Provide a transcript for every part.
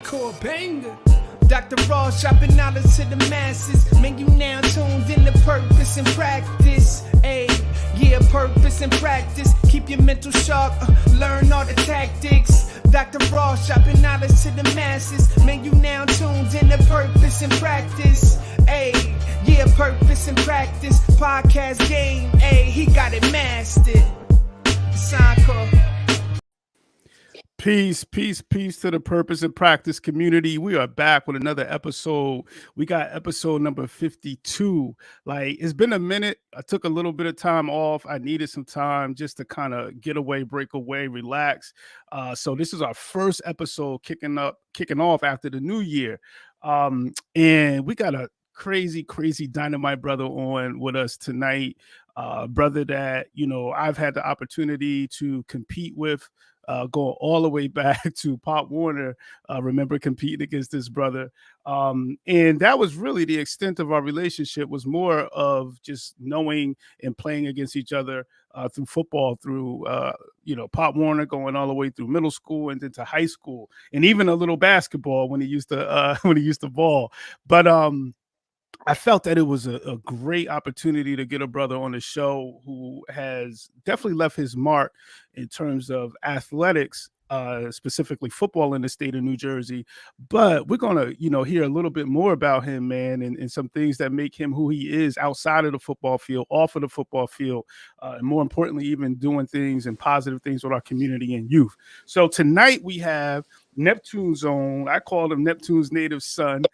hardcore banger. Dr. Ross dropping knowledge to the masses. Man, you now tuned in to purpose and practice. Ayy, yeah, purpose and practice. Keep your mental sharp, learn all the tactics. Dr. Ross dropping knowledge to the masses. Man, you now tuned in to purpose and practice. Ayy, yeah, purpose and practice. Podcast game, ayy, he got it mastered. Sign call. Peace to the Purpose and Practice community. We are back with another episode. We got episode number 52. Like, it's been a minute. I took a little bit of time off. I needed some time just to kind of get away, break away, relax. So this is our first episode kicking off after the new year. And we got a crazy dynamite brother on with us tonight. Brother that, I've had the opportunity to compete with. Going all the way back to Pop Warner, remember competing against this brother. And that was really the extent of our relationship, was more of just knowing and playing against each other through football, through, Pop Warner, going all the way through middle school and into high school, and even a little basketball when he used to ball. But I felt that it was a great opportunity to get a brother on the show who has definitely left his mark in terms of athletics, specifically football in the state of New Jersey. But we're going to, hear a little bit more about him, man, and some things that make him who he is outside of the football field, off of the football field, and more importantly, even doing things and positive things with our community and youth. So tonight we have Neptune's own, I call him Neptune's native son,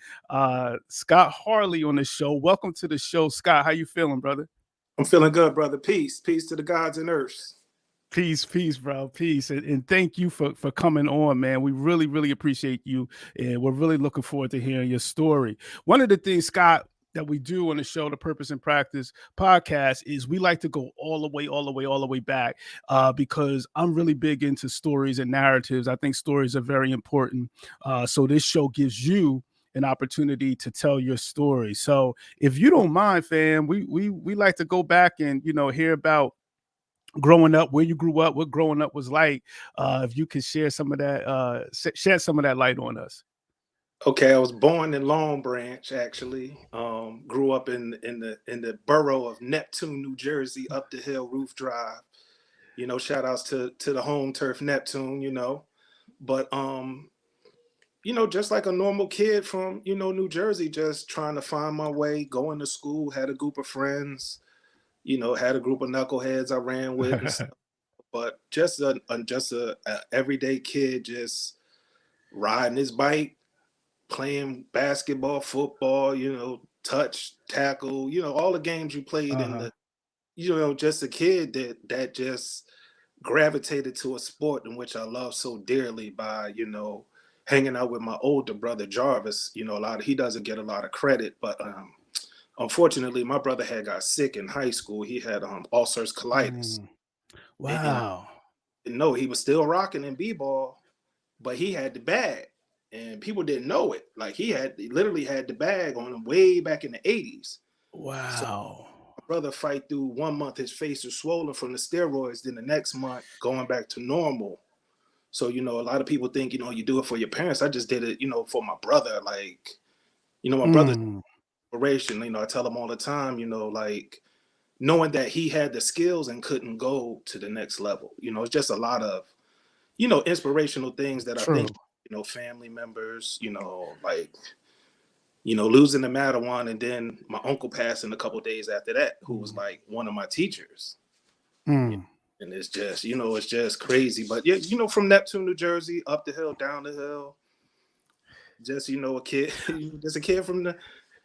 Scott Harley on the show. Welcome to the show, Scott. How you feeling, brother? I'm feeling good, brother. Peace to the gods and earths. Peace, bro. Peace. And thank you for coming on, man. We really appreciate you. And we're really looking forward to hearing your story. One of the things, Scott, that we do on the show, the Purpose and Practice podcast, is we like to go all the way back because I'm really big into stories and narratives. I think stories are very important. So this show gives you an opportunity to tell your story. So if you don't mind, fam, we like to go back and, hear about growing up, where you grew up, what growing up was like. If you could share some of that, shed some of that light on us. Okay, I was born in Long Branch, actually. Grew up in the borough of Neptune, New Jersey, up the hill, Roof Drive. Shout outs to the home turf Neptune, But just like a normal kid from, New Jersey, just trying to find my way, going to school, had a group of friends, had a group of knuckleheads I ran with and stuff. But just a everyday kid, just riding his bike, playing basketball, football, touch, tackle, all the games you played in the, just a kid that just gravitated to a sport in which I love so dearly by, hanging out with my older brother, Jarvis. He doesn't get a lot of credit, but unfortunately, my brother had got sick in high school. He had ulcerative colitis. Wow. No, he was still rocking in b-ball, but he had the bag. And people didn't know it. Like he literally had the bag on him way back in the 80s. Wow. So my brother fight through 1 month, his face was swollen from the steroids. Then the next month, going back to normal. So, a lot of people think, you do it for your parents. I just did it, for my brother. Like, my brother's inspiration. I tell him all the time, like knowing that he had the skills and couldn't go to the next level. It's just a lot of, inspirational things that True. I think, family members, losing the Madawan, and then my uncle passing a couple of days after that, who was like one of my teachers. And it's just, it's just crazy. But yeah, from Neptune, New Jersey, up the hill, down the hill, just, a kid, just a kid from the,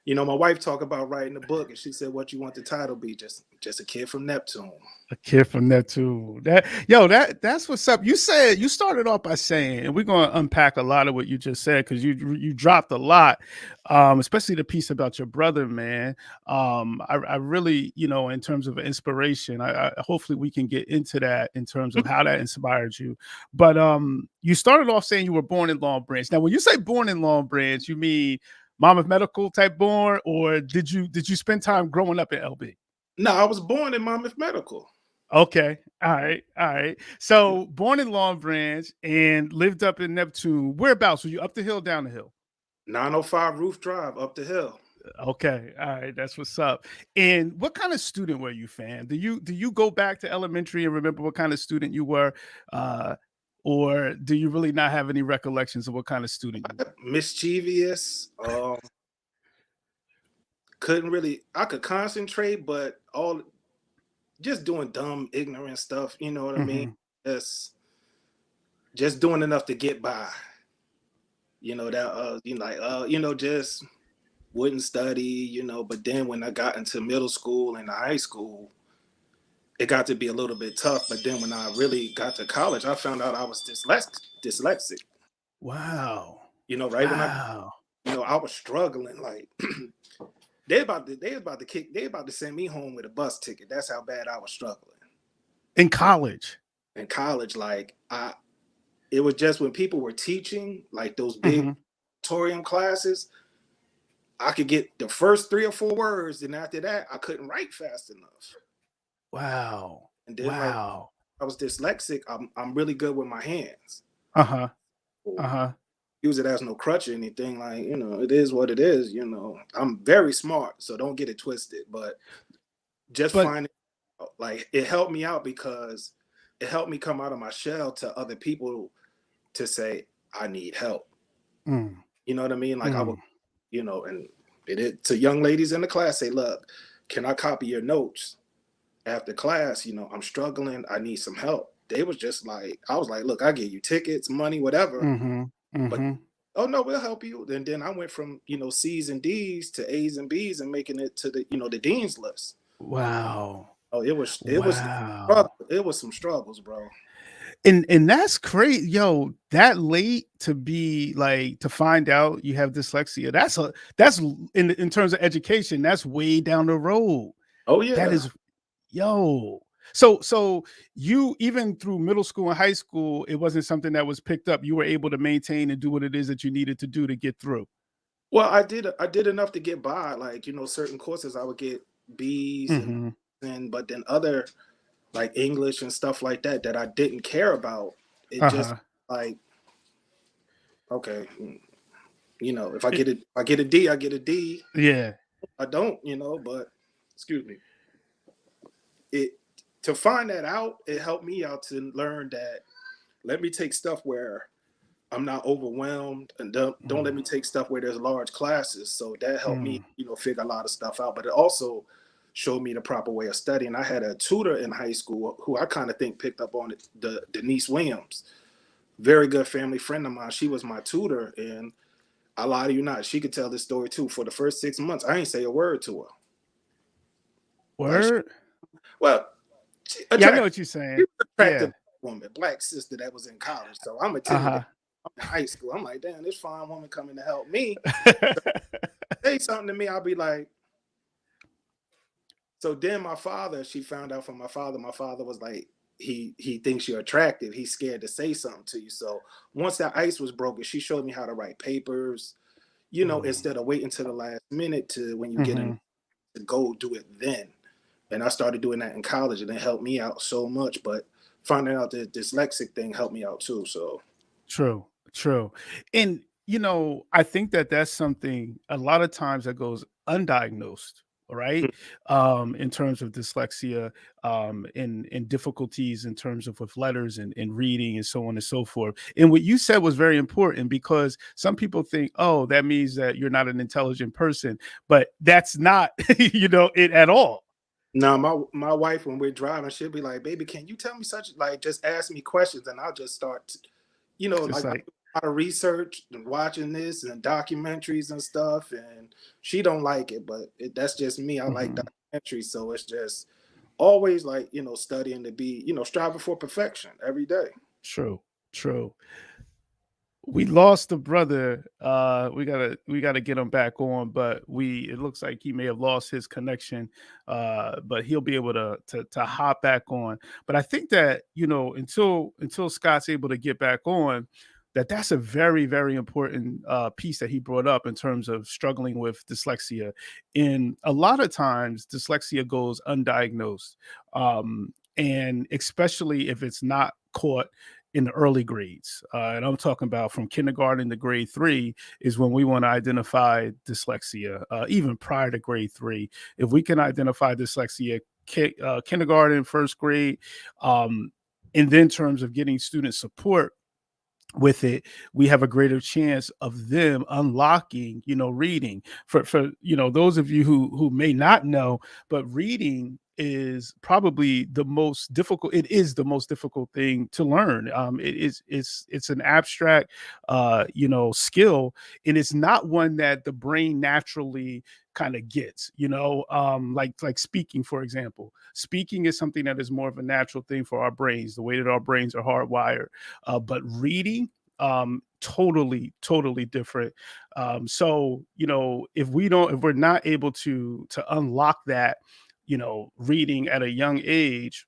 my wife talked about writing a book, and she said, what you want the title be? Just a kid from Neptune. A kid from Neptune. That's what's up. You started off by saying, and we're going to unpack a lot of what you just said, because you dropped a lot, especially the piece about your brother, man. I really, in terms of inspiration, I hopefully we can get into that in terms of how that inspired you. But you started off saying you were born in Long Branch. Now, when you say born in Long Branch, you mean Monmouth Medical type born, or did you spend time growing up in LB? No, I was born in Monmouth Medical. Okay. All right. All right. So born in Long Branch and lived up in Neptune. Whereabouts? Were you up the hill, down the hill? 905 Roof Drive up the hill. Okay. All right. That's what's up. And what kind of student were you, fam? Do you go back to elementary and remember what kind of student you were? Uh, or do you really not have any recollections of what kind of student you were? Mischievous. Couldn't really. I could concentrate, but all just doing dumb, ignorant stuff. You know what I mean? Hmm. Just just doing enough to get by. Just wouldn't study. But then when I got into middle school and high school, it got to be a little bit tough. But then when I really got to college, I found out I was dyslexic. Wow. Right when Wow. I was struggling. Like they about to send me home with a bus ticket. That's how bad I was struggling In college. in college. Like it was just when people were teaching like those big Hmm. auditorium classes, I could get the first 3 or 4 words, and after that, I couldn't write fast enough. Wow. And then like Wow. I was dyslexic. I'm really good with my hands. Uh-huh. Or Uh-huh. use it as no crutch or anything. Like it is what it is. I'm very smart, so don't get it twisted. But just But finding like it helped me out because it helped me come out of my shell to other people to say I need help. mm, You know what I mean? Like I would, mm, and to young ladies in the class say, look, can I copy your notes after class? I'm struggling. I need some help. They was just like, I was like, look, I give you tickets, money, whatever. mhm, But mhm. oh no, we'll help you. And then I went from C's and D's to A's and B's and making it to the dean's list. Wow. Oh, it was Wow. it was some struggles, bro. And that's crazy. Yo, that late to be like to find out you have dyslexia. That's in terms of education, that's way down the road. Oh That yeah. is yo. So you even through middle school and high school, it wasn't something that was picked up. You were able to maintain and do what it is that you needed to do to get through. Well, I did enough to get by. Like, certain courses I would get B's Mhm. and but then other like English and stuff like that I didn't care about. It just Uh-huh. like, okay, if I It- get a D, I get a D. yeah. I don't, but excuse me. It To find that out, it helped me out to learn that let me take stuff where I'm not overwhelmed, and don't let Mm, me take stuff where there's large classes. So that helped me, mm. figure a lot of stuff out. But it also showed me the proper way of studying. I had a tutor in high school who I kind of think picked up on it, the Denise Williams, very good family friend of mine. She was my tutor, and I lie to you not, she could tell this story too. For the first 6 months, I ain't say a word to her. Like, Word? well, she Yeah, I know attractive. what you're She saying. was Yeah. attractive woman, black sister that was in college. So I'm intimidated. Uh-huh. I'm in high school. I'm like, damn, this fine woman coming to help me. Say something to me, I'll be like, so then my father, she found out from my father. My father was like, he thinks you're attractive. He's scared to say something to you. So once that ice was broken, she showed me how to write papers, Mm, instead of waiting to the last minute to when you get in mhm. to go do it then. And I started doing that in college and it helped me out so much. But finding out the dyslexic thing helped me out too. So True, true. And, I think that that's something a lot of times that goes undiagnosed, right? In terms of dyslexia, and difficulties in terms of with letters and reading and so on and so forth. And what you said was very important because some people think, oh, that means that you're not an intelligent person, but that's not, it at all. now my wife, when we're driving, she'll be like, baby, can you tell me such, like, just ask me questions and I'll just start, Just like I like, do a lot of research and watching this and documentaries and stuff. And she don't like it, but that's just me. I like mhm, documentaries. So it's just always like, studying to be, striving for perfection every day. true, true. We lost a brother. We gotta get him back on, but it looks like he may have lost his connection. But he'll be able to hop back on. But I think that until Scott's able to get back on, that's a very, very important piece that he brought up in terms of struggling with dyslexia. And a lot of times dyslexia goes undiagnosed. and especially if it's not caught in the early grades. And I'm talking about from kindergarten to grade 3 is when we want to identify dyslexia, even prior to grade 3. If we can identify dyslexia, kindergarten, first grade, and then in terms of getting student support with it, we have a greater chance of them unlocking, reading. For those of you who may not know, but reading is probably the most difficult. It is the most difficult thing to learn. It's an abstract skill, and it's not one that the brain naturally kind of gets, like speaking, for example. Speaking is something that is more of a natural thing for our brains, the way that our brains are hardwired. But reading, totally different. So if we're not able to unlock that, reading at a young age,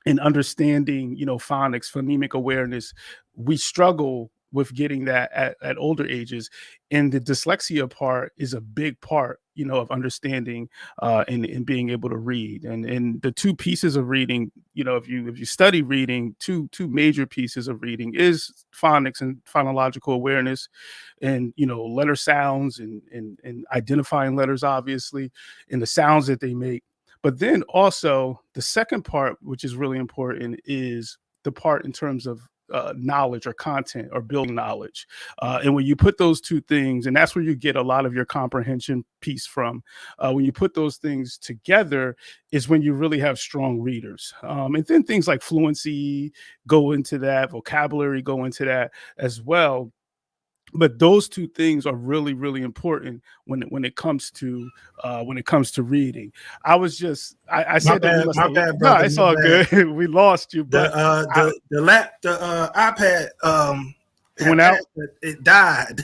and understanding, phonics, phonemic awareness, we struggle with getting that at older ages. And the dyslexia part is a big part, of understanding and being able to read. And the two pieces of reading, if you study reading, two major pieces of reading is phonics and phonological awareness, and letter sounds and identifying letters, obviously, and the sounds that they make. But then also the second part, which is really important, is the part in terms of knowledge or content or building knowledge. And when you put those two things, and that's where you get a lot of your comprehension piece from, when you put those things together is when you really have strong readers. And then things like fluency go into that, vocabulary go into that as well. But those two things are really, really important when it comes to reading. I said that we must my have, bad, no, brother. it's all good. We lost you, but The iPad it went out. it died.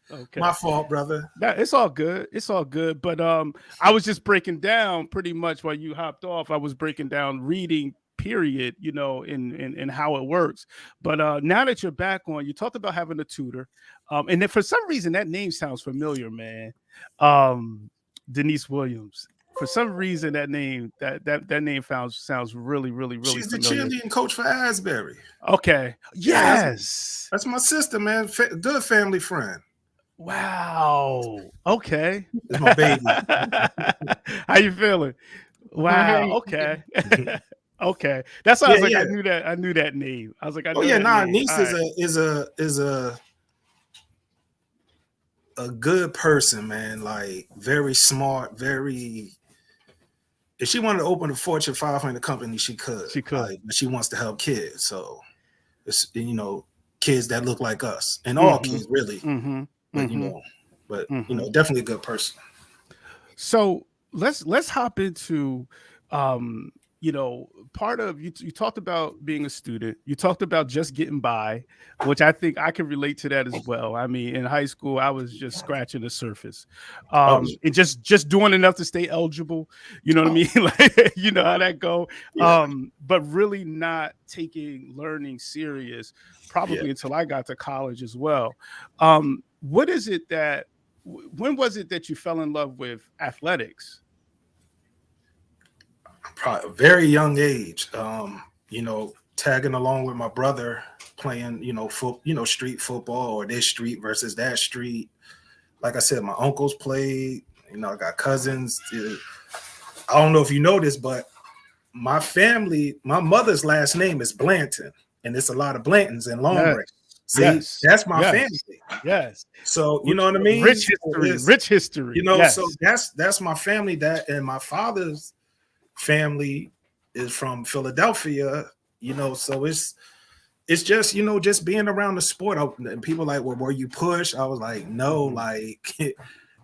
Okay. My fault, brother. It's all good. It's all good. But I was just breaking down pretty much while you hopped off. I was breaking down reading, period, in how it works. But now that you're back on, you talked about having a tutor. And then for some reason that name sounds familiar, man. Denise Williams. For some reason that name sounds really, really, really She's the familiar. cheerleading coach for Asbury. Okay. Yes. That's my sister, man. Good family friend. Wow. Okay. It's my baby. How you feeling? Wow. Okay. Okay. That's why I was like, yeah. I knew that name. I was like, Niece right. is a good person, man. Like very smart, very. If she wanted to open a Fortune 500 company, she could. Like, but she wants to help kids, so it's kids that look like us, and all kids really. But definitely a good person. So let's hop into part of you talked about being a student. You talked about just getting by, which I think I can relate to that as well. I mean, in high school, I was just scratching the surface, and just doing enough to stay eligible. You know what I mean? Like, you know how that go. Yeah. But really not taking learning serious, probably until I got to college as well. What is it that? When was it that you fell in love with athletics? Probably a very young age. Tagging along with my brother, playing, street football, or this street versus that street. Like I said, my uncles played. I got cousins. I don't know if you know this, but my family, my mother's last name is Blanton, and it's a lot of Blantons in Long Branch. See, that's my family. Yes. So you know what I mean? Rich history. So that's my family. That, and my father's family is from Philadelphia. So it's just just being around the sport. And people like, well, were you pushed? I was like, no, like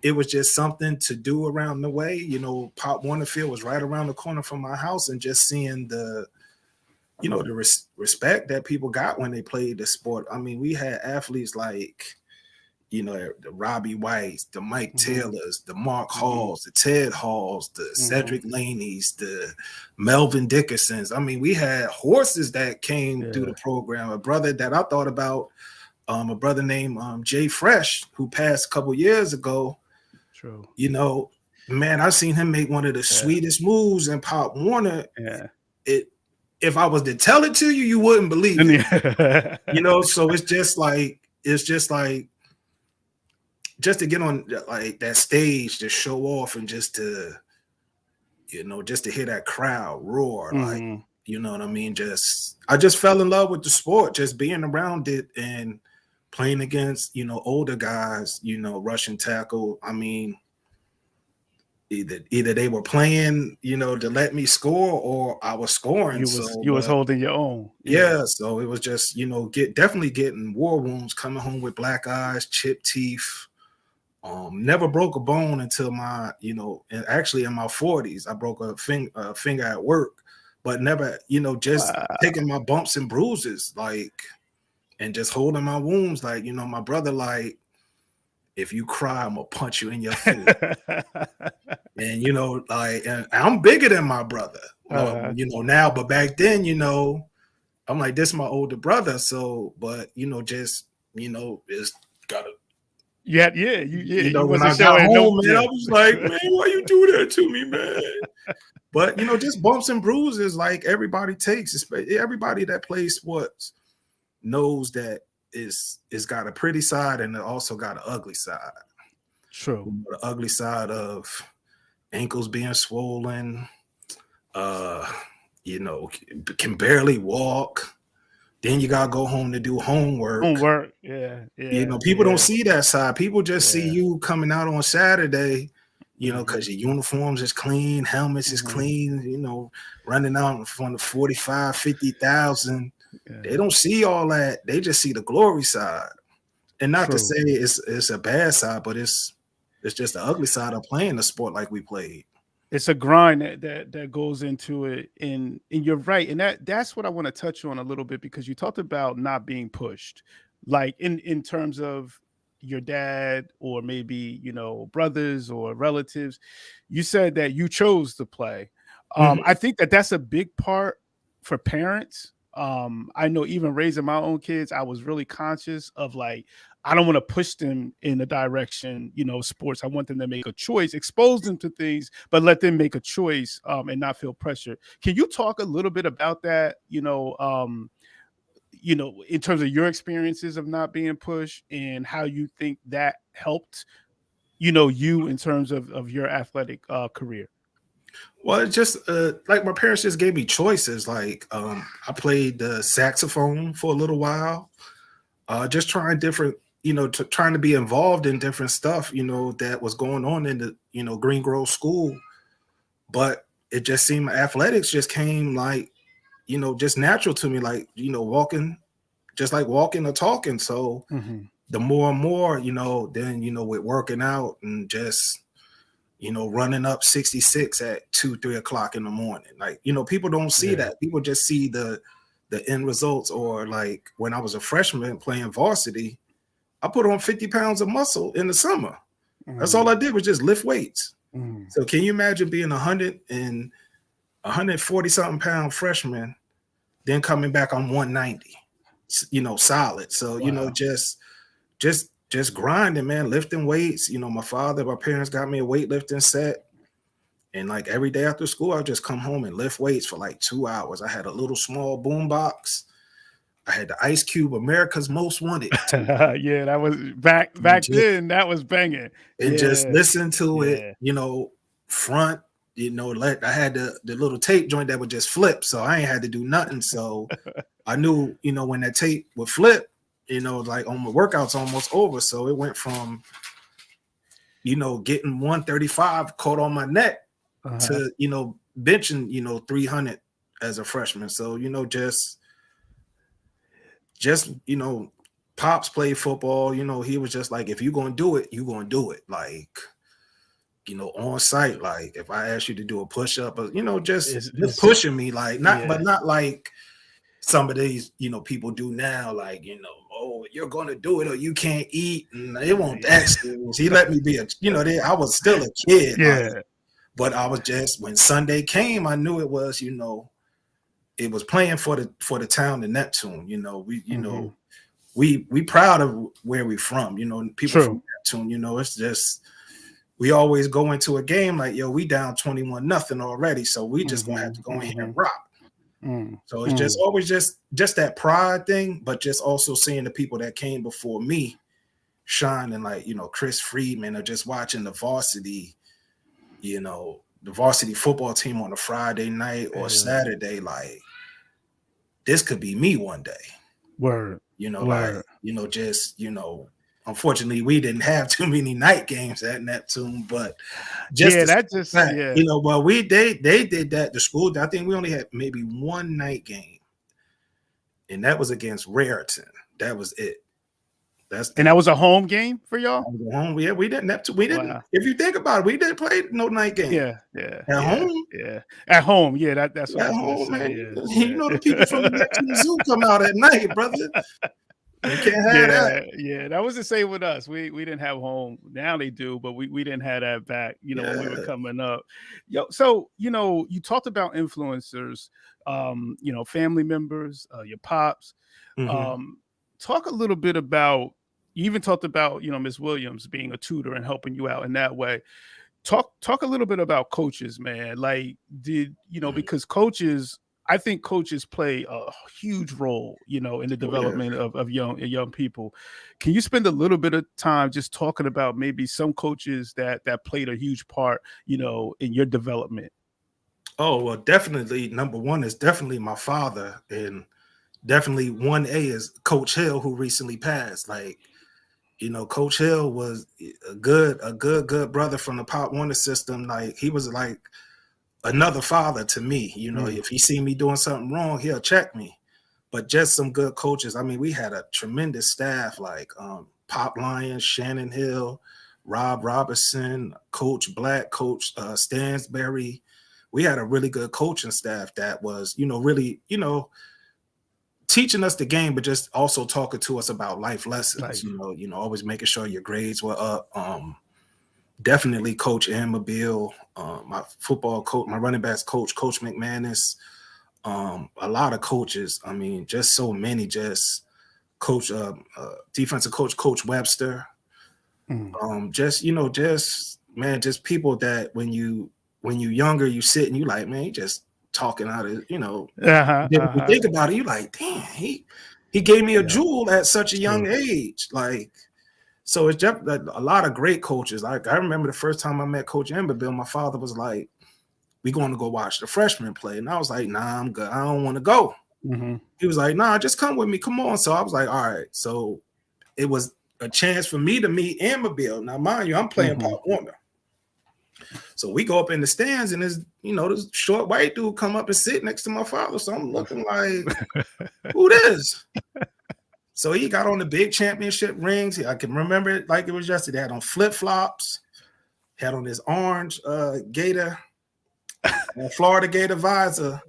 it was just something to do around the way. Pop Warner Field was right around the corner from my house, and just seeing the respect that people got when they played the sport. I mean, we had athletes like, the Robbie Whites, the Mike Taylors, the Mark Halls, the Ted Halls, the Cedric Laneys, the Melvin Dickersons. I mean, we had horses that came through the program. A brother that I thought about, a brother named Jay Fresh, who passed a couple years ago. True. Man, I've seen him make one of the sweetest moves in Pop Warner. Yeah. if I was to tell it to you, you wouldn't believe it. Yeah. You know, so it's just like just to get on like that stage to show off and just to, you know, just to hear that crowd roar, like, you know what I mean? I just fell in love with the sport, just being around it and playing against, you know, older guys, you know, rushing tackle. I mean, either they were playing, you know, to let me score, or I was scoring. You was holding your own. Yeah. So it was just, you know, definitely getting war wounds, coming home with black eyes, chipped teeth. Never broke a bone until my, you know, and actually in my 40s, I broke a finger at work, but never, you know, just taking my bumps and bruises, like, and just holding my wounds. Like, you know, my brother, like, if you cry, I'm gonna punch you in your face. And, you know, like, and I'm bigger than my brother, you know, now, but back then, you know, I'm like, this is my older brother. So, but, you know, just, you know, it's gotta, you know, when I got home, man, I was like, man, why you do that to me, man? But, you know, just bumps and bruises like everybody takes. Everybody that plays sports knows that it's got a pretty side and it also got an ugly side. True. You know, the ugly side of ankles being swollen, you know, can barely walk. Then you gotta go home to do homework. Yeah. You know, people don't see that side. People just see you coming out on Saturday, you know, because your uniforms is clean, helmets is clean, you know, running out in front of 45, 50,000. They don't see all that. They just see the glory side. And not to say it's a bad side, but it's just the ugly side of playing the sport like we played. It's a grind that goes into it, and you're right, and that's what I want to touch on a little bit, because you talked about not being pushed, like in terms of your dad or maybe, you know, brothers or relatives. You said that you chose to play. I think that's a big part for parents. I know even raising my own kids, I was really conscious of, like, I don't want to push them in the direction, you know, sports. I want them to make a choice, expose them to things, but let them make a choice, and not feel pressure. Can you talk a little bit about that? You know, in terms of your experiences of not being pushed and how you think that helped, you know, you in terms of your athletic career. Well, it's just like my parents just gave me choices. Like, I played the saxophone for a little while, just trying different, you know, trying to be involved in different stuff, you know, that was going on in the, you know, Green Grove School. But it just seemed athletics just came, like, you know, just natural to me, like, you know, walking or talking. So the more and more, you know, then, you know, with working out and just, you know, running up 66 at 2-3 o'clock in the morning. Like, you know, people don't see that. People just see the end results. Or like when I was a freshman playing varsity, I put on 50 pounds of muscle in the summer. That's all I did was just lift weights. So can you imagine being 140 something pound freshman, then coming back on 190, you know, solid. So, you know, just grinding, man, lifting weights. You know, my parents got me a weightlifting set. And like every day after school, I just come home and lift weights for like 2 hours. I had a little small boom box. I had the Ice Cube, America's Most Wanted. Yeah, that was back then. That was banging. And just listen to it, you know, front, you know, I had the little tape joint that would just flip. So I ain't had to do nothing. So I knew, you know, when that tape would flip, you know, like on my workout's almost over. So it went from, you know, getting 135 caught on my neck to, you know, benching, you know, 300 as a freshman. So, you know, just, you know, Pops played football, you know, he was just like, if you're going to do it, you're going to do it. Like, you know, on site, like if I ask you to do a push-up, you know, just pushing me, like, but not like some of these, you know, people do now, like, you know, oh, you're going to do it or you can't eat. And it won't that serious. He let me be I was still a kid. Like, but I was just, when Sunday came, I knew it was, you know, it was playing for the town of Neptune. You know, you know, we proud of where we from, you know, people from Neptune, you know, it's just, we always go into a game like, yo, we down 21-0 already. So we just gonna have to go in here and rock. So it's just always just that pride thing, but just also seeing the people that came before me shining, like, you know, Chris Friedman, or just watching the varsity, you know, the varsity football team on a Friday night or Saturday, like, this could be me one day. Word. You know, like, you know, just, you know, unfortunately we didn't have too many night games at Neptune, but just you know, but they did that. The school, I think we only had maybe one night game, and that was against Raritan. That was it. And that was a home game for y'all? Home. Yeah, we didn't. If you think about it, we didn't play no night game. At home. Yeah, at home. Yeah, that's what at I was home, gonna say. man. You know, the people from the Neptune Zoo come out at night, brother. You can't have that. Yeah, that was the same with us. We didn't have home. Now they do, but we didn't have that back, you know, when we were coming up. So, you know, you talked about influencers, you know, family members, your pops. Talk a little bit about, you even talked about, you know, Miss Williams being a tutor and helping you out in that way. Talk a little bit about coaches, man. Like, did, you know, because coaches, I think coaches play a huge role, you know, in the development of young people. Can you spend a little bit of time just talking about maybe some coaches that played a huge part, you know, in your development? Oh, well, definitely. Number one is definitely my father, and definitely 1A is Coach Hill, who recently passed. Like, you know, Coach Hill was a good brother from the Pop Warner system. Like, he was like another father to me. You know, if he see me doing something wrong, he'll check me. But just some good coaches. I mean, we had a tremendous staff, like Pop Lyons, Shannon Hill, Rob Robertson, Coach Black, Coach Stansberry. We had a really good coaching staff that was, you know, really, you know, teaching us the game, but just also talking to us about life lessons. You know, always making sure your grades were up. Definitely Coach Amabile, my football coach, my running backs coach, Coach McManus, a lot of coaches. I mean, just so many. Just coach, defensive coach, Coach Webster. Just, you know, just, man, just people that when you younger, you sit and you like, man, you just talking out of, you know, you think about it, you like, damn, he gave me a jewel at such a young age. Like, so it's just a lot of great coaches. Like, I remember the first time I met Coach Amberville, my father was like, we going to go watch the freshmen play. And I was like, nah, I'm good. I don't want to go. He was like, nah, just come with me. Come on. So I was like, all right. So it was a chance for me to meet Amberville. Now, mind you, I'm playing Pop Warner. So we go up in the stands, and this, you know, this short white dude come up and sit next to my father. So I'm looking like, who this? So he got on the big championship rings. I can remember it like it was yesterday. He had on flip-flops, had on his orange Gator, Florida Gator visor.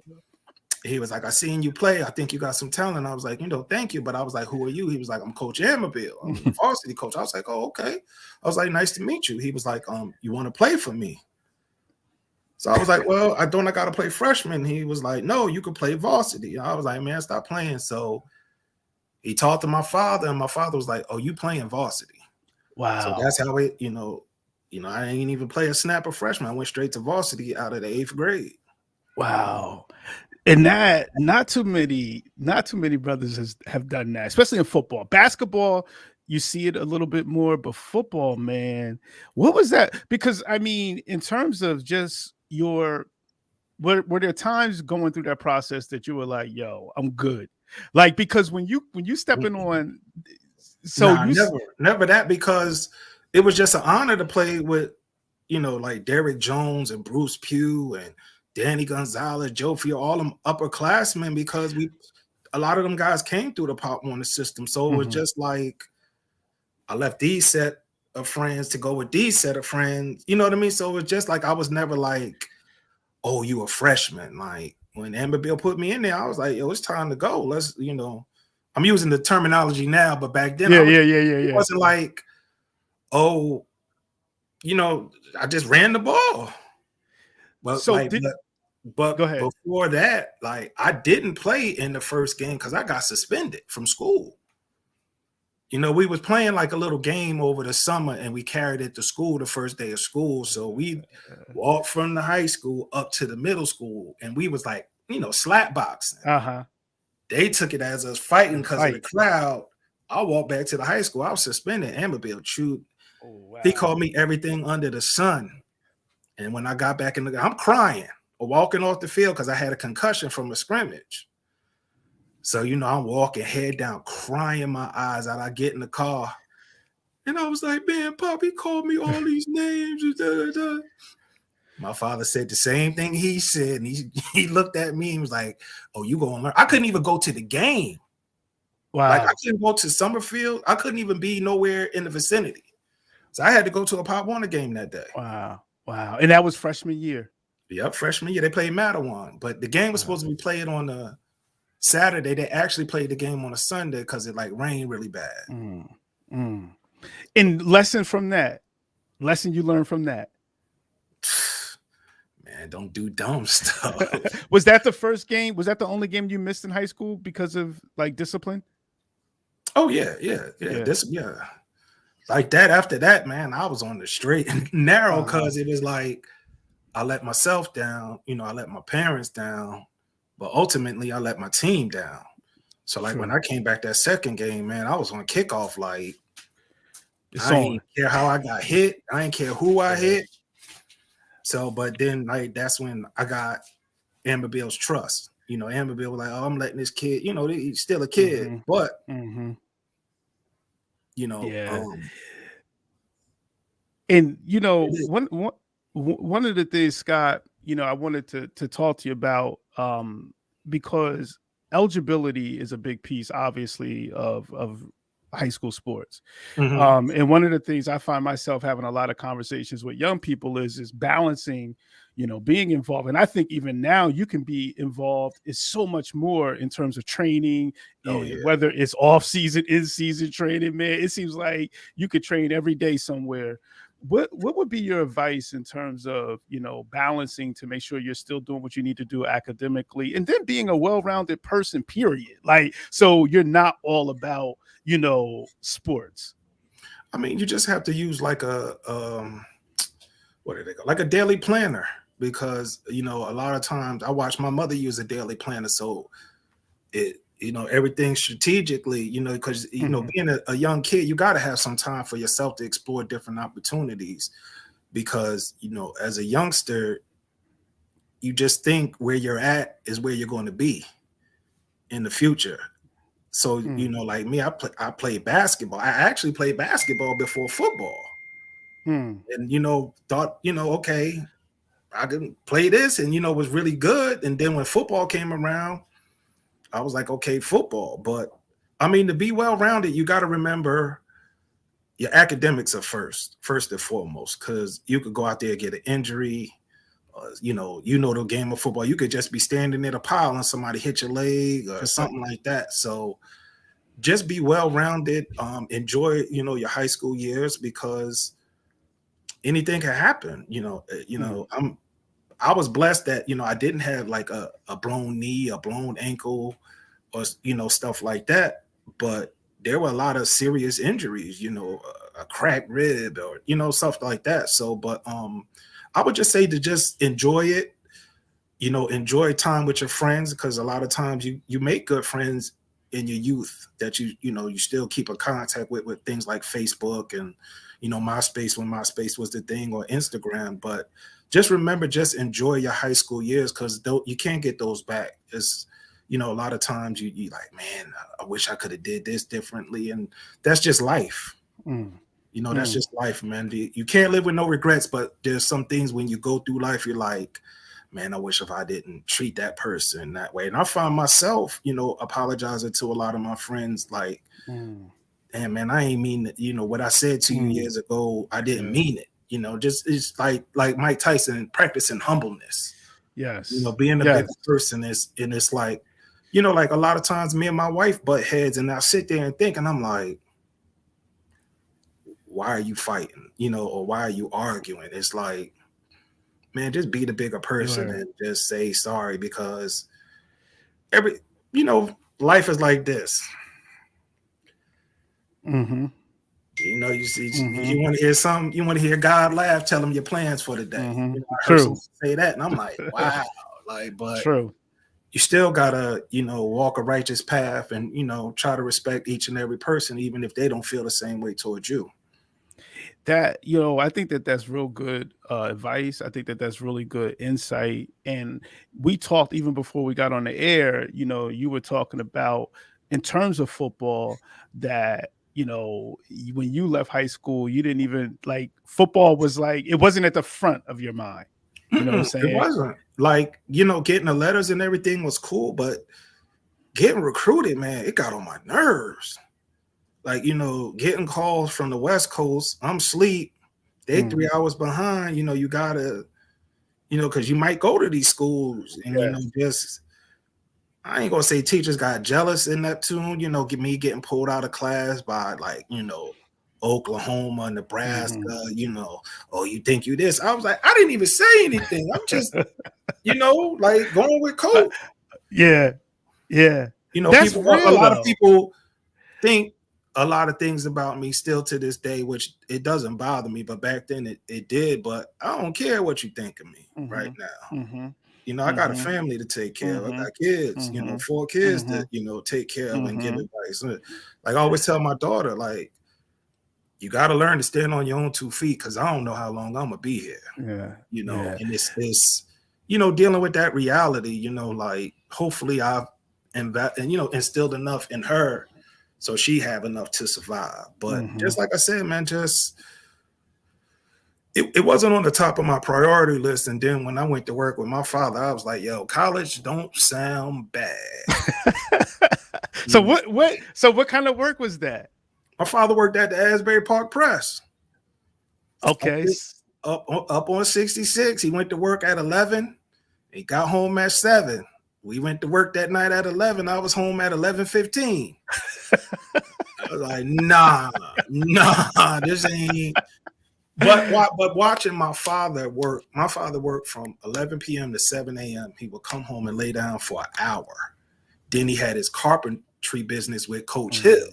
He was like, I seen you play. I think you got some talent. I was like, you know, thank you. But I was like, who are you? He was like, I'm Coach Amabile. I'm the varsity coach. I was like, oh, okay. I was like, nice to meet you. He was like, you want to play for me? So I was like, well, I got to play freshman. He was like, no, you can play varsity. I was like, man, stop playing. So he talked to my father, and my father was like, oh, you playing varsity. Wow. So that's how it, you know, I didn't even play a snap of freshman. I went straight to varsity out of the 8th grade. Wow. And that not too many brothers have done that, especially in football. Basketball, you see it a little bit more, but football, man, what was that? Because I mean, in terms of just were there times going through that process that you were like, yo, I'm good? Like, because when you stepping on, so never that, because it was just an honor to play with, you know, like Derrick Jones and Bruce Pugh and Danny Gonzalez, Joe Field, all them upperclassmen, because a lot of them guys came through the Pop Warner system. So it was just like, I left these set of friends to go with these set of friends. You know what I mean? So it was just like, I was never like, oh, you a freshman. Like, when Amberville put me in there, I was like, yo, it's time to go. Let's, you know, I'm using the terminology now, but back then, it wasn't like, oh, you know, I just ran the ball. But so like, but go ahead. Before that, like, I didn't play in the first game because I got suspended from school. You know, we was playing like a little game over the summer, and we carried it to school the first day of school. So we walked from the high school up to the middle school, and we was like slap boxing. They took it as us fighting because of the crowd. I walked back to the high school. I was suspended. Amabil Chute. Oh, wow. He called me everything under the sun. And when I got back in I'm crying or walking off the field because I had a concussion from a scrimmage. So, I'm walking head down, crying my eyes out. I get in the car. And I was like, man, Pop, he called me all these names. My father said the same thing he said. And he looked at me and was like, oh, you going to learn. I couldn't even go to the game. Wow. Like, I couldn't go to Summerfield. I couldn't even be nowhere in the vicinity. So I had to go to a Pop Warner game that day. Wow. And that was freshman year. Yep, freshman year. They played Mattawan. But the game was supposed to be played on a Saturday. They actually played the game on a Sunday because it rained really bad. And lesson you learned from that? Man, don't do dumb stuff. Was that the first game? Was that the only game you missed in high school because of discipline? Oh yeah. Like that. After that, man, I was on the straight and narrow because it was like I let myself down. I let my parents down, but ultimately I let my team down. So when I came back that second game, man, I was on kickoff. Like I didn't care how I got hit. I didn't care who I hit. So, but then that's when I got Amabil's trust. Amabil was like, oh, I'm letting this kid, he's still a kid, but and one of the things, Scott, I wanted to talk to you about because eligibility is a big piece, obviously, of high school sports. And one of the things I find myself having a lot of conversations with young people is balancing, being involved. And I think even now you can be involved is so much more in terms of training, whether it's off season, in season training, man, it seems like you could train every day somewhere. What would be your advice in terms of, balancing to make sure you're still doing what you need to do academically and then being a well-rounded person, period? So you're not all about, sports. I mean, you just have to use like a daily planner because, a lot of times I watch my mother use a daily planner. So everything strategically, because, being a young kid, you got to have some time for yourself to explore different opportunities because, as a youngster, you just think where you're at is where you're going to be in the future. So, like me, I played basketball. I actually played basketball before football. And, thought, okay, I can play this and, was really good. And then when football came around, I was like, okay, football. But I mean, to be well-rounded, you got to remember your academics are first and foremost, because you could go out there and get an injury. The game of football, you could just be standing in a pile and somebody hit your leg or something like that. So just be well-rounded, enjoy, your high school years because anything can happen. I was blessed that, I didn't have like a blown knee, a blown ankle or, stuff like that. But there were a lot of serious injuries, a cracked rib or, stuff like that. So, but I would just say to just enjoy it, enjoy time with your friends, because a lot of times you make good friends in your youth that you still keep in contact with things like Facebook and, MySpace when MySpace was the thing, or Instagram. But just remember, just enjoy your high school years because you can't get those back. It's, a lot of times you like, man, I wish I could have did this differently. And that's just life. That's just life, man. You can't live with no regrets, but there's some things when you go through life, you're like, man, I wish if I didn't treat that person that way. And I find myself, apologizing to a lot of my friends, like, damn, man, I ain't mean that, what I said to you years ago, I didn't mean it. It's like Mike Tyson, practicing humbleness. Yes. Being a bigger person it's like, like a lot of times me and my wife butt heads and I sit there and think, and I'm like, why are you fighting? Or why are you arguing? It's like, man, just be the bigger person and just say sorry, because life is like this. You see, you want to hear something, you want to hear God laugh, tell him your plans for the day. I heard someone say that, and I'm like, wow, but true. you still gotta, walk a righteous path and, try to respect each and every person, even if they don't feel the same way towards you. That, I think that that's real good advice. I think that that's really good insight. And we talked even before we got on the air, you were talking about in terms of football that, when you left high school, you didn't even like football was like, it wasn't at the front of your mind. You know what I'm It saying? wasn't like, getting the letters and everything was cool, but getting recruited, man, it got on my nerves. Like, getting calls from the West Coast, I'm asleep. They 3 hours behind, you gotta, because you might go to these schools and, just, I ain't gonna say teachers got jealous in Neptune, get me getting pulled out of class by like, Oklahoma, Nebraska, oh, you think you this? I was like, I didn't even say anything. I'm just, like going with coach. Yeah. That's People, real, a lot though. of people think a lot of things about me still to this day, which it doesn't bother me, but back then it did. But I don't care what you think of me right now. I got a family to take care of. I got kids, 4 kids to, take care of and give advice. Like I always tell my daughter, like, you got to learn to stand on your own 2 feet because I don't know how long I'm gonna be here. And it's dealing with that reality, like hopefully I've instilled enough in her so she have enough to survive. But just like I said, man, just it wasn't on the top of my priority list. And then when I went to work with my father, I was like, yo, college don't sound bad. So what kind of work was that? My father worked at the Asbury Park Press. Okay. Up on 66. He went to work at 11. He got home at 7. We went to work that night at 11. I was home at 11:15. I was like, nah, this ain't. But watching my father work from 11 p.m. to 7 a.m. He would come home and lay down for an hour. Then he had his carpentry business with Coach Hill.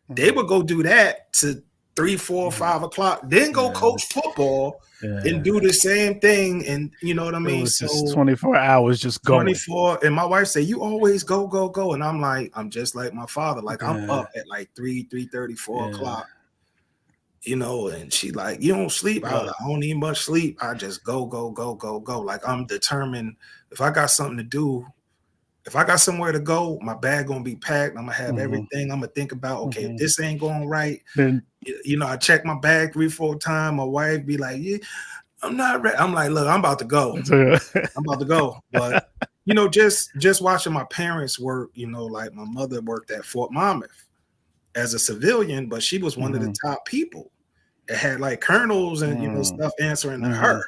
They would go do that to 3, 4, 5 o'clock, then go coach football and do the same thing. And you know what I mean? It was just 24 hours just going. 24. And my wife said, you always go. And I'm like, I'm just like my father. Like I'm up at like 3:30, 4 o'clock. And she like, you don't sleep. I don't need much sleep. I just go. Like I'm determined. If I got something to do, if I got somewhere to go, my bag gonna be packed. I'm gonna have everything. I'm gonna think about, okay, if this ain't going right, then I check my bag 3, 4 times. My wife be like, yeah, I'm not ready. I'm like, look, I'm about to go. But just watching my parents work, like my mother worked at Fort Monmouth as a civilian, but she was one of the top people. It had like colonels and stuff answering to her.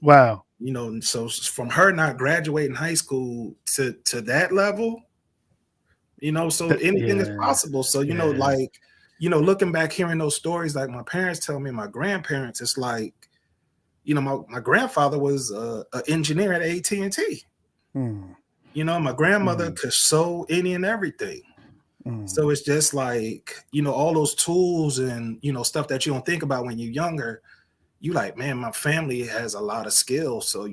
Wow. So from her not graduating high school to that level, so anything is possible. So, looking back, hearing those stories, like my parents tell me, my grandparents, it's like, my grandfather was an engineer at AT&T. My grandmother could sew any and everything. So it's just like, all those tools and, stuff that you don't think about when you're younger. You like, man, my family has a lot of skills. So,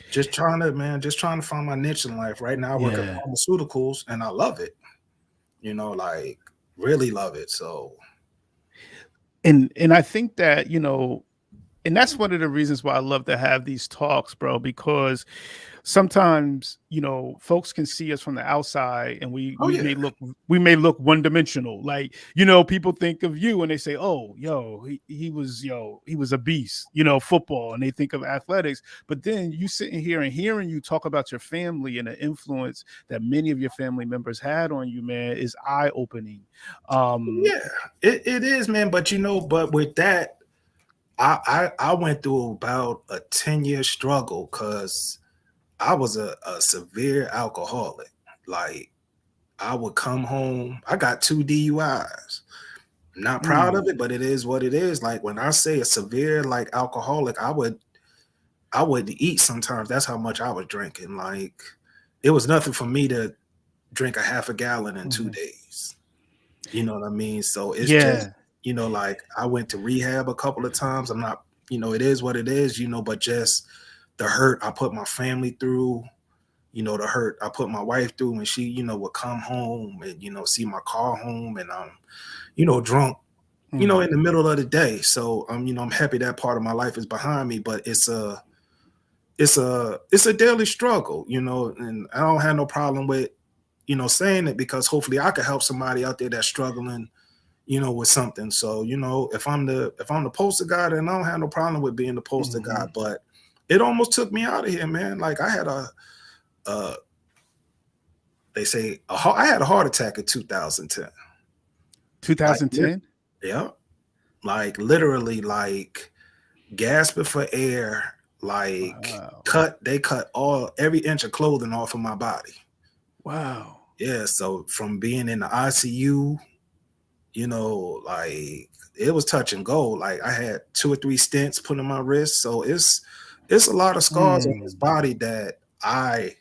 just trying to find my niche in life. Right now I work at pharmaceuticals and I love it, like really love it. So. And I think that, and that's one of the reasons why I love to have these talks, bro, because sometimes, folks can see us from the outside and we may look one-dimensional. Like, people think of you and they say, oh, he was a beast, football, and they think of athletics. But then you sitting here and hearing you talk about your family and the influence that many of your family members had on you, man, is eye-opening. It is, man. But but with that, I went through about a 10-year struggle because I was a severe alcoholic. Like I would come home. I got 2 DUIs. I'm not proud of it, but it is what it is. Like when I say a severe like alcoholic, I would eat sometimes. That's how much I was drinking. Like it was nothing for me to drink a half a gallon in 2 days. You know what I mean? So it's just, like I went to rehab a couple of times. I'm not, it is what it is, but just the hurt I put my family through, the hurt I put my wife through when she, would come home and, see my car home and drunk, in the middle of the day. So I'm happy that part of my life is behind me, but it's a daily struggle, and I don't have no problem with, saying it, because hopefully I could help somebody out there that's struggling, with something. So, if I'm the poster guy, then I don't have no problem with being the poster guy, but it almost took me out of here, man. Like I had I had a heart attack in 2010. 2010? Like, yeah. Like literally like gasping for air, like they cut every inch of clothing off of my body. Wow. Yeah. So from being in the ICU, like it was touch and go. Like I had 2 or 3 stents put in my wrist. So it's a lot of scars on his body that I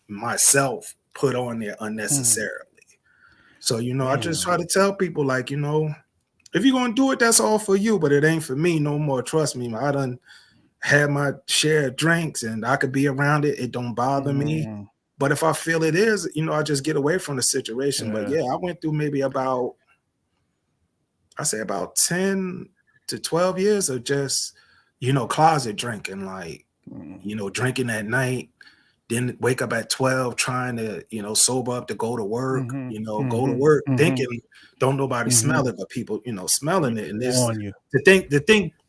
myself put on there unnecessarily. So, I just try to tell people, like, if you're going to do it, that's all for you, but it ain't for me no more. Trust me. I done had my share of drinks and I could be around it. It don't bother me. But if I feel it is, I just get away from the situation. But yeah, I went through maybe about 10 to 12 years of just, closet drinking, like, drinking at night, then wake up at 12 trying to, sober up to go to work, go to work thinking don't nobody smell it, but people, smelling it. And this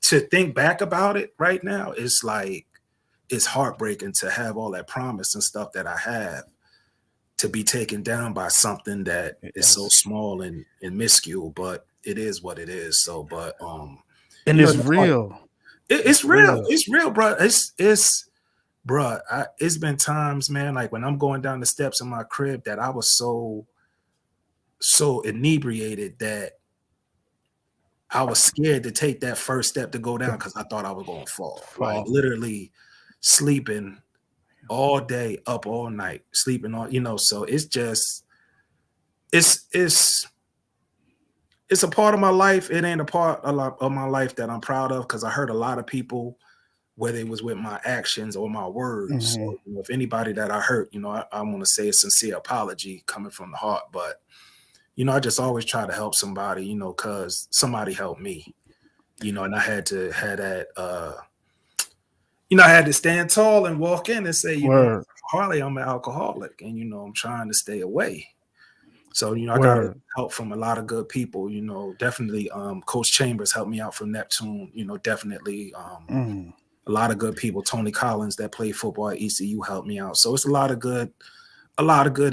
to think back about it right now is like, it's heartbreaking to have all that promise and stuff that I have to be taken down by something that is so small and minuscule, but it is what it is. So, but and it's real. It's real. It's real, bro. It's been times, man, like when I'm going down the steps in my crib that I was so inebriated that I was scared to take that first step to go down because I thought I was going to fall. Like literally sleeping all day, up all night, sleeping on, so it's just, it's a part of my life. It ain't a part of my life that I'm proud of, because I hurt a lot of people, whether it was with my actions or my words. So, if anybody that I hurt, I want to say a sincere apology coming from the heart. But, I just always try to help somebody, because somebody helped me, and I had to have that, I had to stand tall and walk in and say, Harley, I'm an alcoholic and, I'm trying to stay away. So, I got help from a lot of good people, definitely Coach Chambers helped me out from Neptune, definitely a lot of good people. Tony Collins that played football at ECU helped me out. So it's a lot of good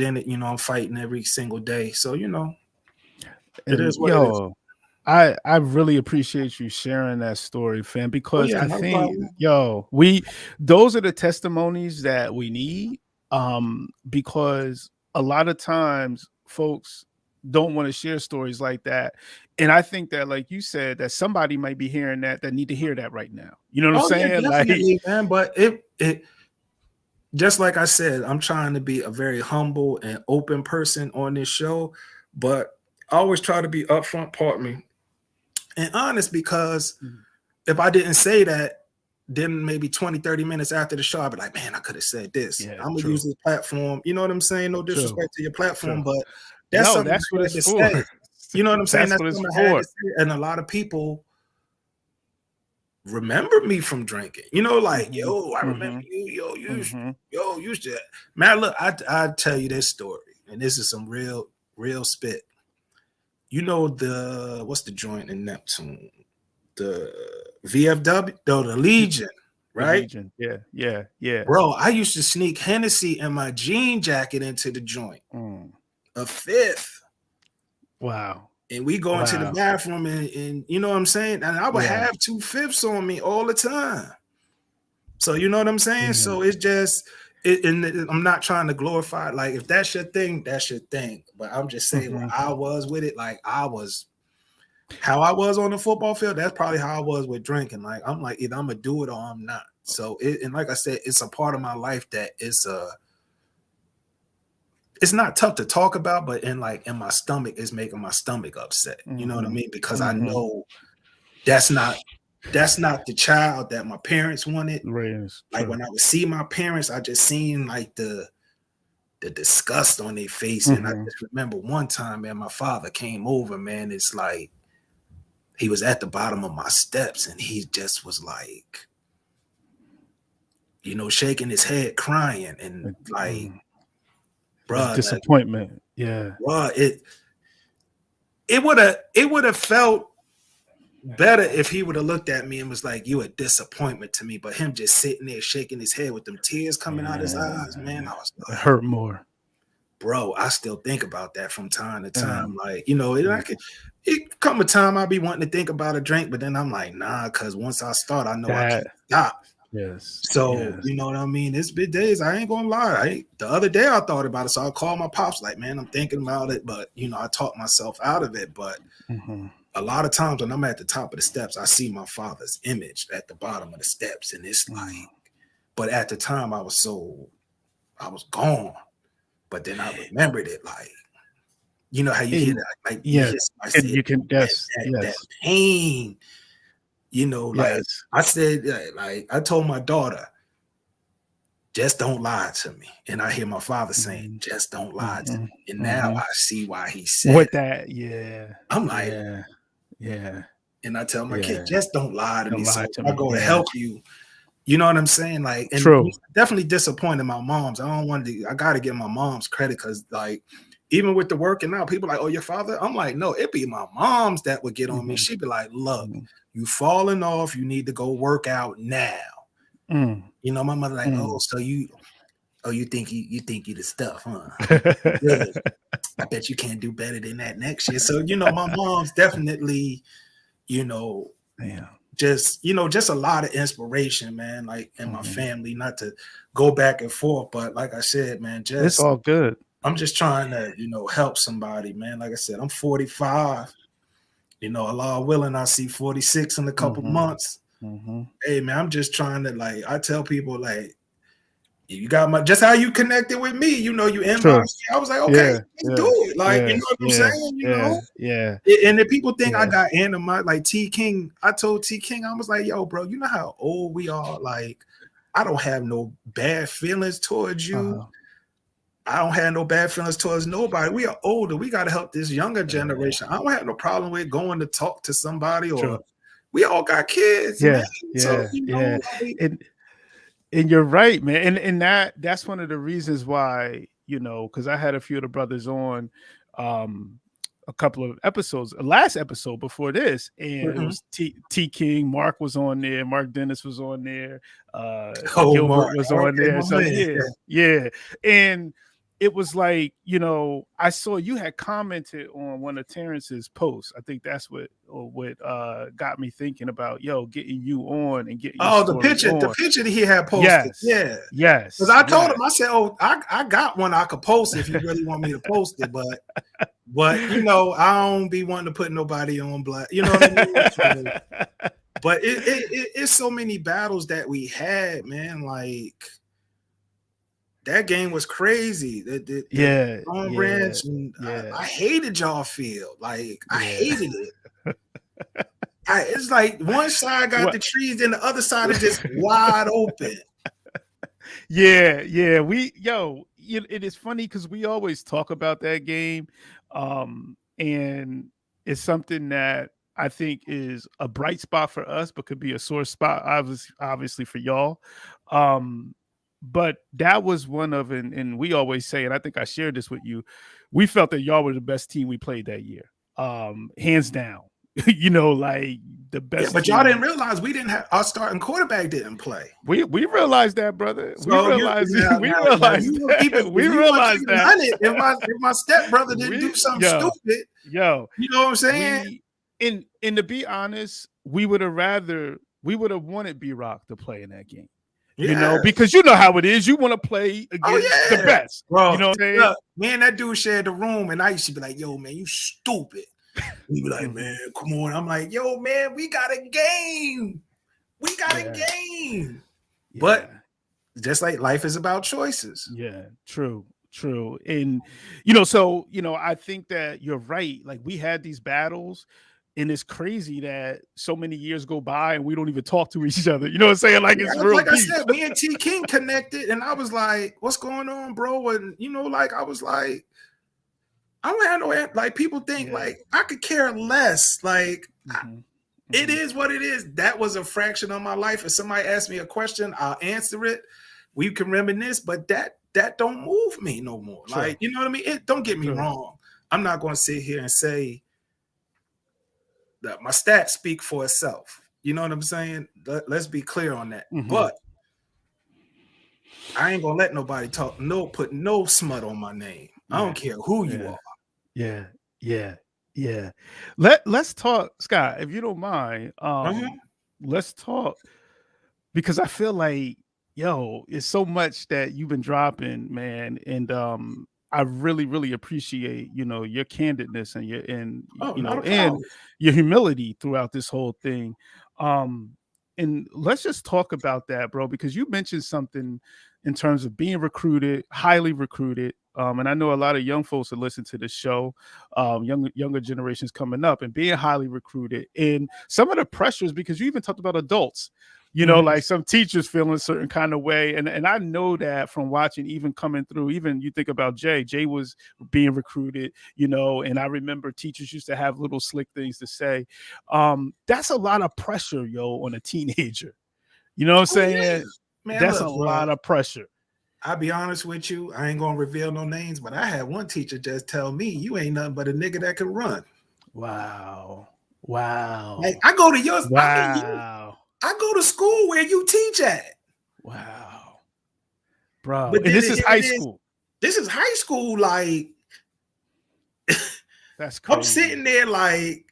in it. I'm fighting every single day. So, it is what it is. I really appreciate you sharing that story, fam, because I think, those are the testimonies that we need, because a lot of times folks don't want to share stories like that. And I think that, like you said, that somebody might be hearing that need to hear that right now. You know what I'm saying? Yeah, definitely, man. But it just like I said, I'm trying to be a very humble and open person on this show, but I always try to be upfront, pardon me, and honest, because if I didn't say that, then maybe 20, 30 minutes after the show, I'd be like, man, I could have said this. I'm going to use this platform. You know what I'm saying? No disrespect to your platform, but that's something that's what it's for. Say. You know what I'm saying? That's what it's for. And a lot of people remember me from drinking. Like, I remember you. You used to. Man, look, I tell you this story, and this is some real spit. What's the joint in Neptune? The VFW, the Legion, right? The Legion. Yeah. Bro, I used to sneak Hennessy in my jean jacket into the joint. A fifth. Wow. And we go into the bathroom and you know what I'm saying? And I would have 2 fifths on me all the time. So you know what I'm saying? So it's just, and I'm not trying to glorify, like, if that's your thing, that's your thing. But I'm just saying where I was with it, like how I was on the football field, that's probably how I was with drinking. Like, I'm like, either I'm going to do it or I'm not. So, and like I said, it's a part of my life that it's not tough to talk about, but in my stomach, it's making my stomach upset. You know what I mean? Because I know that's not that's not the child that my parents wanted. Raised. Like when I would see my parents, I just seen like the disgust on their face. And I just remember one time, man, my father came over, man. It's like he was at the bottom of my steps and he just was like, you know, shaking his head, crying, and like, bro, disappointment. Like, yeah, bro, it would have felt better if he would have looked at me and was like, "You a disappointment to me." But him just sitting there shaking his head with them tears coming out his eyes, man, I was like, it hurt more. Bro, I still think about that from time to time. Like, you know, it come a time I'll be wanting to think about a drink, but then I'm like, nah, because once I start, I know I can't stop. Yes. So, you know what I mean? It's been days. I ain't gonna lie. The other day I thought about it. So I called my pops, like, man, I'm thinking about it, but you know, I talked myself out of it. But a lot of times when I'm at the top of the steps, I see my father's image at the bottom of the steps. And it's like, but at the time I was gone. But then I remembered it, like, you know how you hear that, like, and you can that pain, you know, like I said, like I told my daughter, just don't lie to me, and I hear my father saying, just don't lie to me, and now I see why he said with that, I'm like, and I tell my kid, just don't lie to me, so I go to help you. You know what I'm saying? Like, and definitely disappointed my moms. I got to give my mom's credit because, like, even with the working out, people like, oh, your father? I'm like, no, it'd be my mom's that would get on me. She'd be like, look, you falling off. You need to go work out now. You know, my mother like, oh, so you think you the stuff, huh? Good. I bet you can't do better than that next year. So, you know, my mom's definitely, you know, just a lot of inspiration, man, like in my family, not to go back and forth, but like I said, man, just it's all good. I'm just trying to, you know, help somebody, man. Like I said, I'm 45, you know, Allah willing, I see 46 in a couple months. Hey, man, I'm just trying to, like, I tell people, like, you got just how you connected with me, you know, you inboxed me. I was like, okay, let's do it. Like, you know what I'm saying? You know? Yeah. And if people think I got animosity, like T King, I told T King, I was like, yo, bro, you know how old we are? Like, I don't have no bad feelings towards you. I don't have no bad feelings towards nobody. We are older. We got to help this younger generation. I don't have no problem with going to talk to somebody, or we all got kids. Man. So, you know, and you're right, man. And that's one of the reasons why, you know, because I had a few of the brothers on a couple of episodes, last episode before this, and it was T King, Mark was on there, Mark Dennis was on there, Gilbert Mark was on there. So yeah. And it was like, you know, I saw you had commented on one of Terrence's posts. I think that's what got me thinking about, getting you on and getting the picture that he had posted. Yes. Because I told him, I said, oh, I got one I could post if you really want me to post it, but you know, I don't be wanting to put nobody on black. You know what I mean? But it's so many battles that we had, man. Like, that game was crazy. Branch, and I hated y'all field. Like, I hated it. It's like one side got the trees and the other side is just wide open. It is funny because we always talk about that game, and it's something that I think is a bright spot for us, but could be a sore spot, obviously for y'all. But that was one of, and we always say, and I think I shared this with you, we felt that y'all were the best team we played that year, hands down. You know, like the best. Yeah, but y'all didn't realize we didn't have our starting quarterback didn't play. We realized that, brother. So we realized that. If my stepbrother didn't do something stupid, you know what I'm saying? And to be honest, we would have wanted B-Rock to play in that game. You know, because you know how it is. You want to play against the best. Bro, you know what I'm saying? Look, me and that dude shared the room, and I used to be like, yo, man, you stupid. He be like, man, come on. I'm like, yo, man, we got a game. A game. Yeah. But just like life is about choices. Yeah, true. And, you know, so, you know, I think that you're right. Like, we had these battles, and it's crazy that so many years go by and we don't even talk to each other. You know what I'm saying? Like, it's real like deep. I said, me and T King connected, and I was like, "What's going on, bro?" And like I was like, I don't have no, like, people think like I could care less. Like, it is what it is. That was a fraction of my life. If somebody asks me a question, I'll answer it. We can reminisce, but that don't move me no more. Sure. Like, you know what I mean? Don't get me wrong. I'm not going to sit here and say that my stats speak for itself. You know what I'm saying? Let's be clear on that. But I ain't gonna let nobody put no smut on my name. I don't care who you are. Yeah. Let's talk, Scott, if you don't mind. Let's talk, because I feel like, it's so much that you've been dropping, man, and I really, really appreciate your candidness and your humility throughout this whole thing. And let's just talk about that, bro, because you mentioned something in terms of being recruited, highly recruited. And I know a lot of young folks that listen to the show, younger generations coming up, and being highly recruited, and some of the pressures, because you even talked about adults, like some teachers feeling a certain kind of way. And I know that from watching, even coming through, even you think about Jay was being recruited, and I remember teachers used to have little slick things to say. That's a lot of pressure, on a teenager. You know what I'm saying? Yeah. Man, that's a lot of pressure. I'll be honest with you. I ain't going to reveal no names, but I had one teacher just tell me, you ain't nothing but a nigga that can run. Wow. Like, I go to yours. Wow. I go to school where you teach at. Wow. Bro. But and this is high school. This is high school. Like, that's crazy. I'm sitting there like,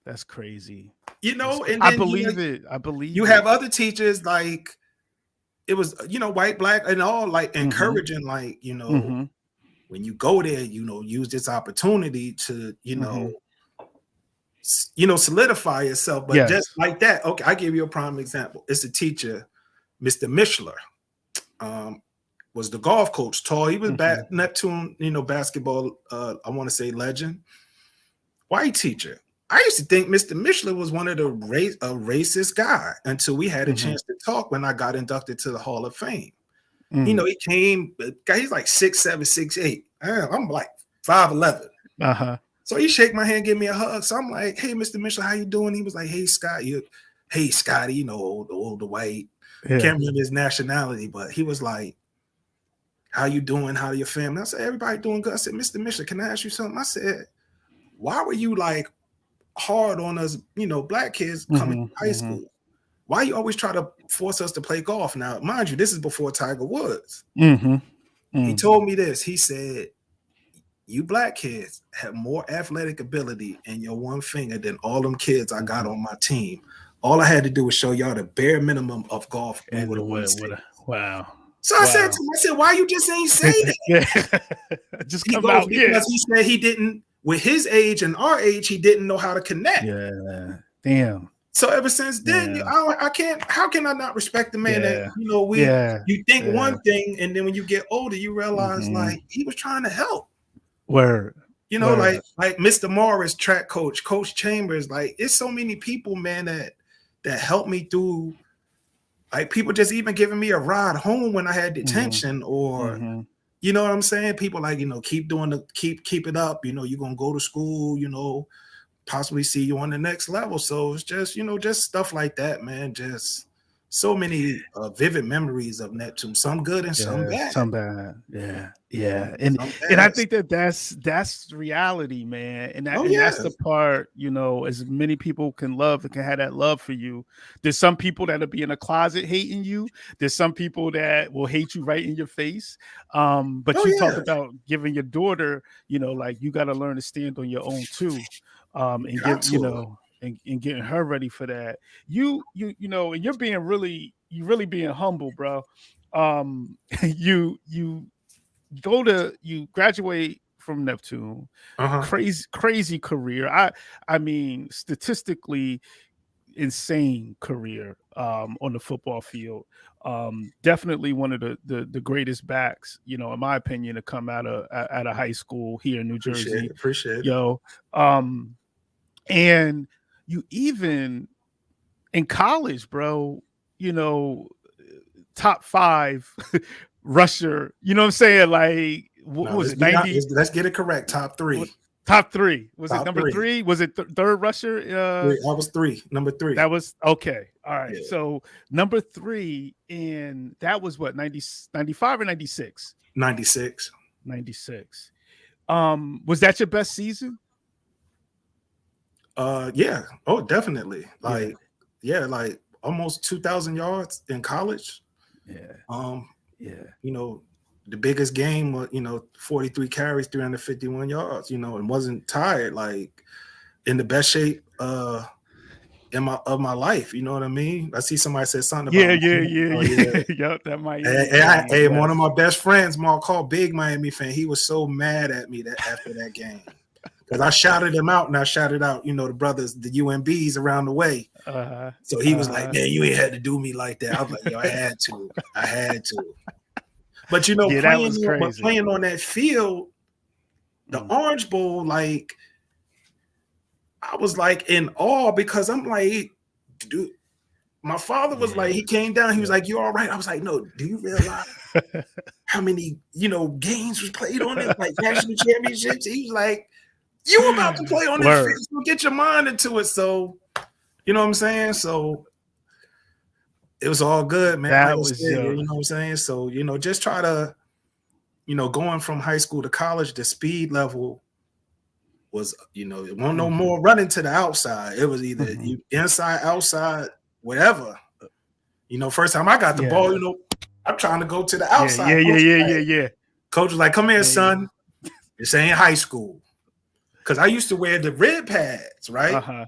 that's crazy. And then I believe it. I believe you have other teachers, like, it was, white, black, and all, like, encouraging, like, when you go there, use this opportunity to, solidify yourself. But just like that, okay, I give you a prime example. It's a teacher, Mr. Mishler, was the golf coach. Tall, he was Neptune, basketball, I want to say legend. White teacher. I used to think Mr. Mishler was one of the racist guy until we had a chance to talk when I got inducted to the Hall of Fame. He came, he's like 6'7", 6'8". I'm like 5'11". So he shake my hand, give me a hug. So I'm like, hey, Mr. Mishler, how you doing? He was like, hey, Scott, hey, Scotty, the older white. Can't remember his nationality, but he was like, how you doing? How your family? I said, everybody doing good. I said, Mr. Mishler, can I ask you something? I said, why were you like hard on us, black kids coming to high school? Why you always try to force us to play golf? Now, mind you, this is before Tiger Woods. He told me this. He said, you black kids have more athletic ability in your one finger than all them kids I got on my team. All I had to do was show y'all the bare minimum of golf. Wow. So I said to him, why you just ain't say that? Just come out. Because he said he didn't, with his age and our age, he didn't know how to connect. Yeah. Damn. So ever since then, I can't. How can I not respect the man that you think one thing, and then when you get older, you realize like he was trying to help. Word. Like Mr. Morris, track coach, Coach Chambers. Like, it's so many people, man, that helped me through. Like, people just even giving me a ride home when I had detention, or you know what I'm saying. People like, keep it up. You're gonna go to school. Possibly see you on the next level. So it's just, just stuff like that, man. Just so many vivid memories of Neptune, some good and some bad. Some bad. Yeah. And I think that's reality, man. And that's the part, as many people can love and can have that love for you. There's some people that'll be in a closet hating you. There's some people that will hate you right in your face. But you talk about giving your daughter, like, you got to learn to stand on your own too. And get, and getting her ready for that. And you're being really being humble, bro. You graduate from Neptune, crazy career. I mean, statistically insane career on the football field. Definitely one of the greatest backs, in my opinion, to come out of high school here in New Jersey. Appreciate it. And you even in college, bro, you know, top 5 rusher, you know what I'm saying? Like, what Now was let's it? be 90? let's get it correct. Top What, three. top 3. Was it Top number three. 3? Was it third rusher? I was 3. Number 3. That was okay. All right. Yeah. So number 3, and that was what, 95 or 96? 96. 96. Was that your best season? Yeah. Oh, definitely. Like, Yeah. like almost 2,000 yards in college. Yeah. Yeah. You know, the biggest game was, 43 carries, 351 yards, and wasn't tired, like in the best shape of my life. You know what I mean? I see somebody said something about Yeah. Yep, that might. Hey, one of my best friends, Mark Hall, big Miami fan, he was so mad at me that after that game. Because I shouted him out, and I shouted out, the brothers, the UMBs around the way. So he was like, man, you ain't had to do me like that. I was like, yo, I had to. But playing on that field, the Orange Bowl, like, I was like in awe because I'm like, dude, my father was like, he came down, he was like, you all right? I was like, no, do you realize how many, games was played on it, like national championships? He was like, you about to play on this field, so get your mind into it. So, you know what I'm saying? So it was all good, man. That was you know what I'm saying? So, just try to, going from high school to college, the speed level was, it wasn't no more running to the outside. It was either you inside, outside, whatever. First time I got the ball, I'm trying to go to the outside. Yeah. Coach was like, come here, son. This ain't high school. Because I used to wear the red pads, right?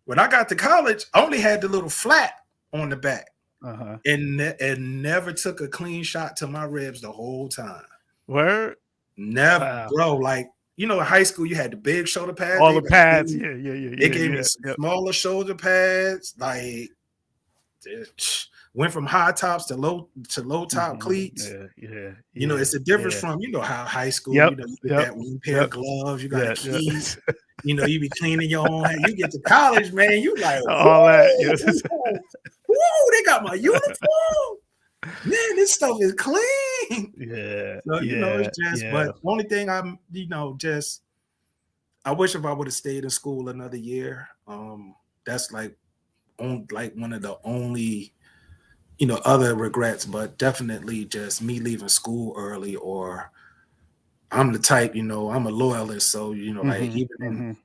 When I got to college, I only had the little flat on the back. And never took a clean shot to my ribs the whole time. Where? Never, bro. Like, in high school, you had the big shoulder pads. All the pads. They gave me smaller shoulder pads. Like, went from high tops to low top cleats. Yeah. It's a difference from, how high school, you get that one pair of gloves, you got keys. You be cleaning your own hand. You get to college, man, you like, all that. Whoa, they got my uniform. Man, this stuff is clean. Yeah. So, it's just, but the only thing I'm, I wish if I would have stayed in school another year. That's like one of the only, other regrets, but definitely just me leaving school early, or I'm the type, I'm a loyalist. So, like even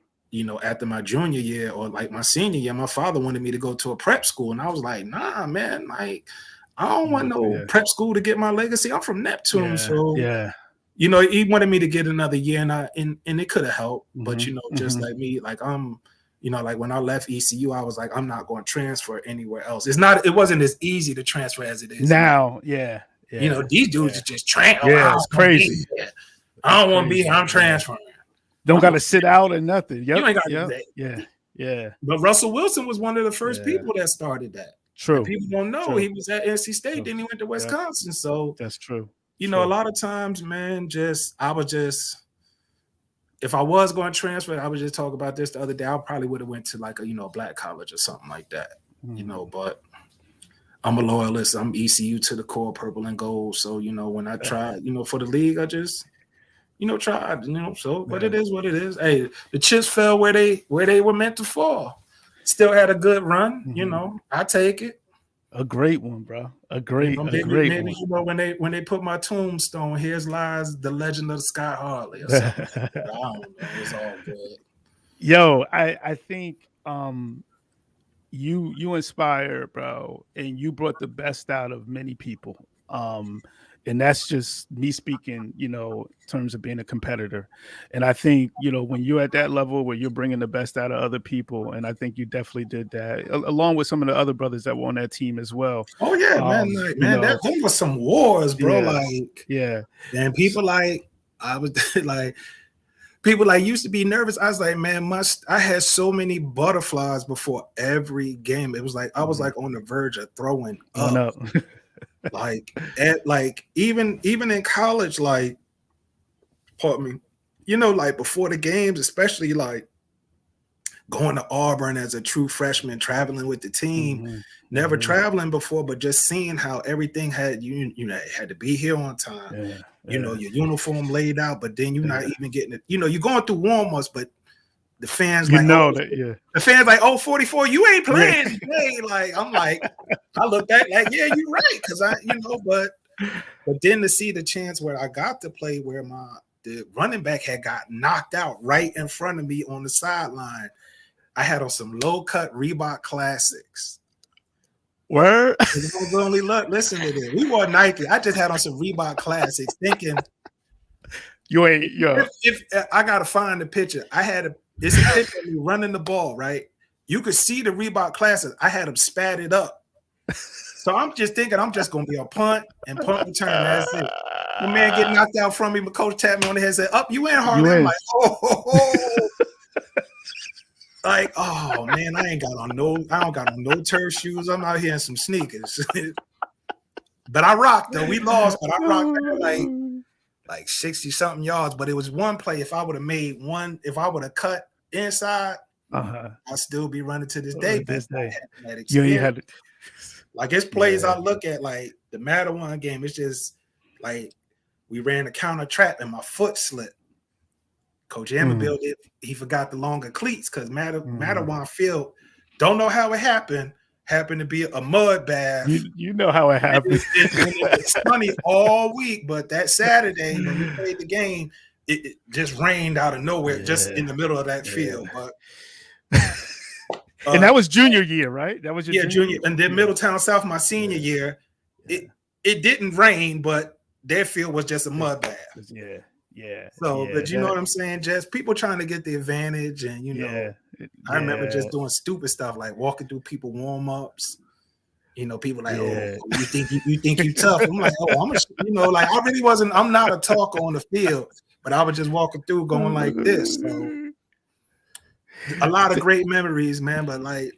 after my junior year or like my senior year, my father wanted me to go to a prep school. And I was like, nah, man, like, I don't want no prep school to get my legacy. I'm from Neptune. He wanted me to get another year, and it could have helped. But, just like me, like I'm, like when I left ECU, I was like, I'm not going to transfer anywhere else. It wasn't as easy to transfer as it is now. These dudes are just transfer. It's crazy. I don't want to be here. I'm transferring. Don't got to sit out or nothing. You ain't got to do that. Yeah. But Russell Wilson was one of the first people that started that. True. And people don't know he was at NC State, then he went to Wisconsin. So that's true. A lot of times, man, if I was going to transfer, I would just talk about this the other day. I probably would have went to like a black college or something like that. But I'm a loyalist. I'm ECU to the core, purple and gold. So when I tried, for the league, I just tried. So but it is what it is. Hey, the chips fell where they were meant to fall. Still had a good run. I take it. A great one, bro. A great one. When they put my tombstone, here's lies the legend of Scott Harley. Or something. I don't know. It's all good. Yo, I think you inspire, bro, and you brought the best out of many people. And that's just me speaking, in terms of being a competitor. And I think, when you're at that level where you're bringing the best out of other people, and I think you definitely did that, along with some of the other brothers that were on that team as well. Oh, yeah, man. That was some wars, bro. And people I was like, people used to be nervous. I was like, man, I had so many butterflies before every game. It was like, I was like on the verge of throwing up. Even in college, pardon me, before the games, especially going to Auburn as a true freshman, traveling with the team, Mm-hmm. never Mm-hmm. traveling before, but just seeing how everything had it had to be here on time. Yeah. You know, your uniform laid out, but then you're not Yeah. even getting it. You know, you're going through warm-ups, but the fans You like, know oh, that, yeah. the fans like, oh, 44, you ain't Yeah. playing today. Like, I'm like, I look back like, yeah, you're right. Cause but then to see the chance where I got to play where the running back had got knocked out right in front of me on the sideline. I had on some low-cut Reebok Classics. Word. Only look, listen to this. We wore Nike. I just had on some Reebok Classics, thinking You ain't, yo. if I gotta find the picture. It's a picture of me running the ball, right? You could see the Reebok Classics. I had them spatted up. So I'm just thinking I'm just gonna be a punt and punt return. That's it. The man get knocked out from me. My coach tapped me on the head and said, "Up, you in, Harley?" I'm like, oh. Like, oh man, I don't got on no turf shoes. I'm out here in some sneakers. But I rocked though. We lost, but I rocked like 60-something yards. But it was one play. If I would have cut inside, I'd still be running to this day. You ain't had it. Like it's plays I look at, like the Matterhorn game. It's just like we ran a counter trap and my foot slipped. Coach Amabil he forgot the longer cleats because Matterhorn Field, don't know how it happened to be a mud bath. You know how it happened. It's sunny all week, but that Saturday when we played the game, it just rained out of nowhere, just in the middle of that field. But and that was junior year, right? That was your junior. And then Middletown South, my senior year, it didn't rain, but their field was just a mud bath. Yeah. So, but you know what I'm saying, Jess? People trying to get the advantage, and I remember just doing stupid stuff like walking through people warm-ups. You know, people like, oh, you think you tough? I'm like, oh, I really wasn't. I'm not a talker on the field, but I was just walking through, going like this. So, a lot of great memories, man. But like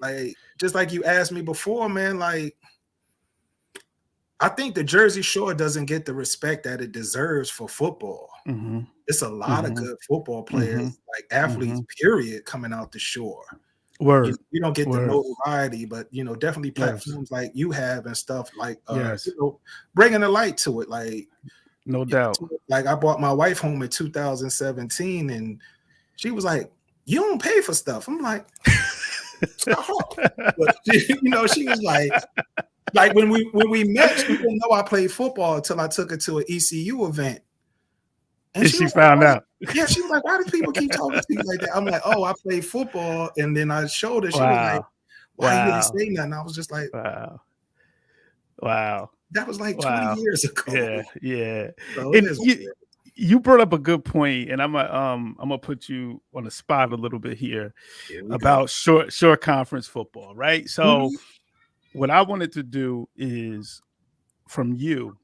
just like you asked me before, man, like I think the Jersey Shore doesn't get the respect that it deserves for football. Mm-hmm. It's a lot of good football players, like athletes, period, coming out the shore. Word. You don't get the notoriety, but definitely platforms like you have and stuff like bringing a light to it. Like no doubt. Like I brought my wife home in 2017, and she was like, "You don't pay for stuff." I'm like, but she was like when we met, she didn't know I played football until I took her to an ECU event. And she found out. Yeah, she was like, "Why do people keep talking to you like that?" I'm like, "Oh, I play football." And then I showed her. She was like, "Why you didn't say nothing?" I was just like, "Wow." That was like 20 years ago. Yeah. So and you brought up a good point, and I'm gonna put you on the spot a little bit here about short conference football, right? So, what I wanted to do is from you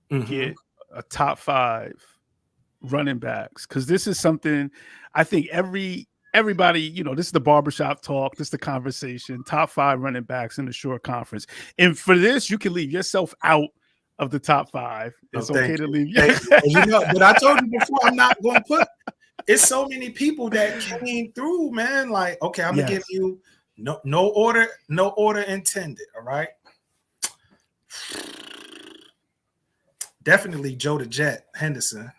get a top 5 running backs, because this is something I think everybody, this is the barbershop talk, this is the conversation, top 5 running backs in the short conference. And for this, you can leave yourself out of the top 5. It's okay to leave. But I told you before, I'm not going to put, it's so many people that came through, man. Like, okay, I'm going to give you no order intended. All right. Definitely Joe the Jet Henderson.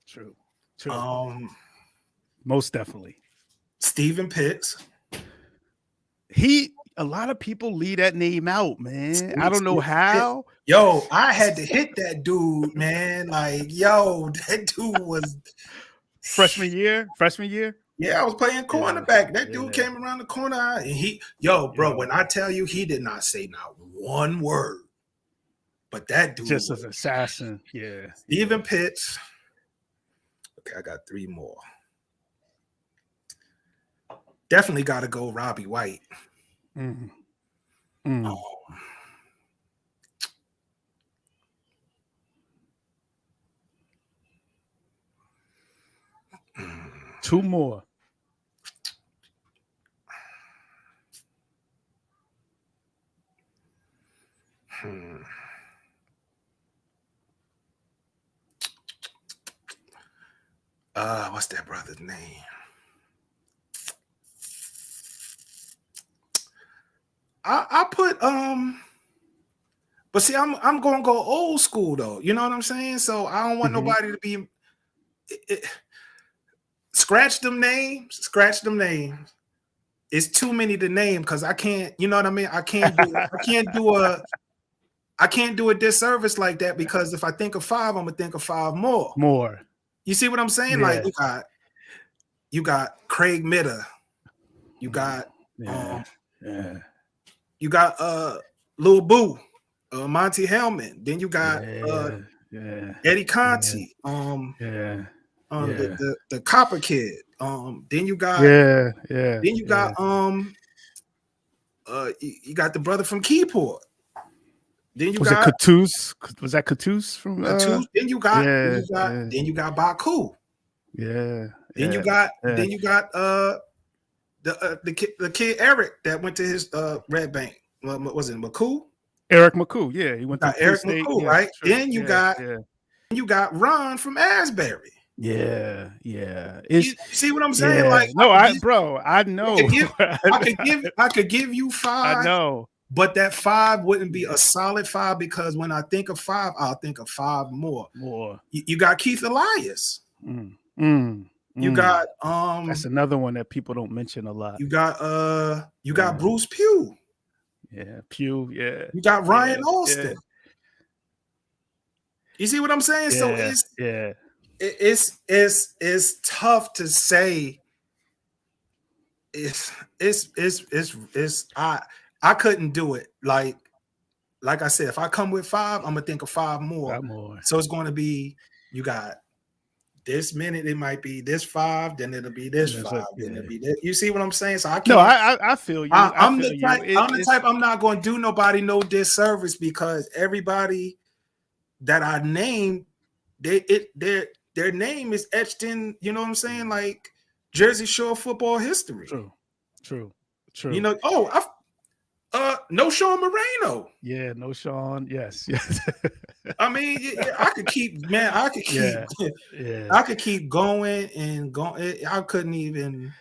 True. Most definitely. Stephen Pitts. A lot of people leave that name out, man. I don't know how. Yo, I had to hit that dude, man. Like, yo, that dude was freshman year. Yeah, I was playing cornerback. That dude came around the corner, and when I tell you, he did not say not one word. But that dude just as an assassin. Yeah. Stephen Pitts. Okay, I got 3 more. Definitely got to go Robbie White. Two more. What's that brother's name? I put but see, I'm gonna go old school though. You know what I'm saying? So I don't want nobody to be scratch them names. It's too many to name because I can't, you know what I mean? I can't do a disservice like that because if I think of 5, I'm gonna think of 5 more. More. You see what I'm saying? Yeah. Like you got Craig Mitter, you got you got Lil Boo, Monty Hellman, then you got Eddie Conti, the Copper Kid, then you got you got the brother from Keyport. Then you got Catus. Was that Catus from Catus? Then you got Baku. Yeah. Then you got the kid Eric that went to his Red Bank. What was it, McCool? Eric McCool. Yeah, he went to Eric State. McCool, Yeah, right? true. Then you got Ron from Asbury. Yeah. You see what I'm saying? Yeah. Like, I know. I could give you 5. I know. But that 5 wouldn't be a solid 5 because when I think of 5, I'll think of 5 more. You got Keith Elias. You got that's another one that people don't mention a lot. You got Bruce Pugh. Yeah, Pugh. Yeah. You got Ryan Austin. Yeah. You see what I'm saying? Yeah, so it's tough to say. I couldn't do it. Like I said, if I come with 5, I'm gonna think of 5 more. So it's going to be you got this minute. It might be this 5, then it'll be this 5, then it'll be this. You see what I'm saying? So I can't. No, I feel you. I'm the type. I'm not going to do nobody no disservice because everybody that I named, their name is etched in. You know what I'm saying? Like Jersey Shore football history. True. You know. No Sean Moreno. Yeah, no Sean. Yes. I mean, I could keep going and going. I couldn't even.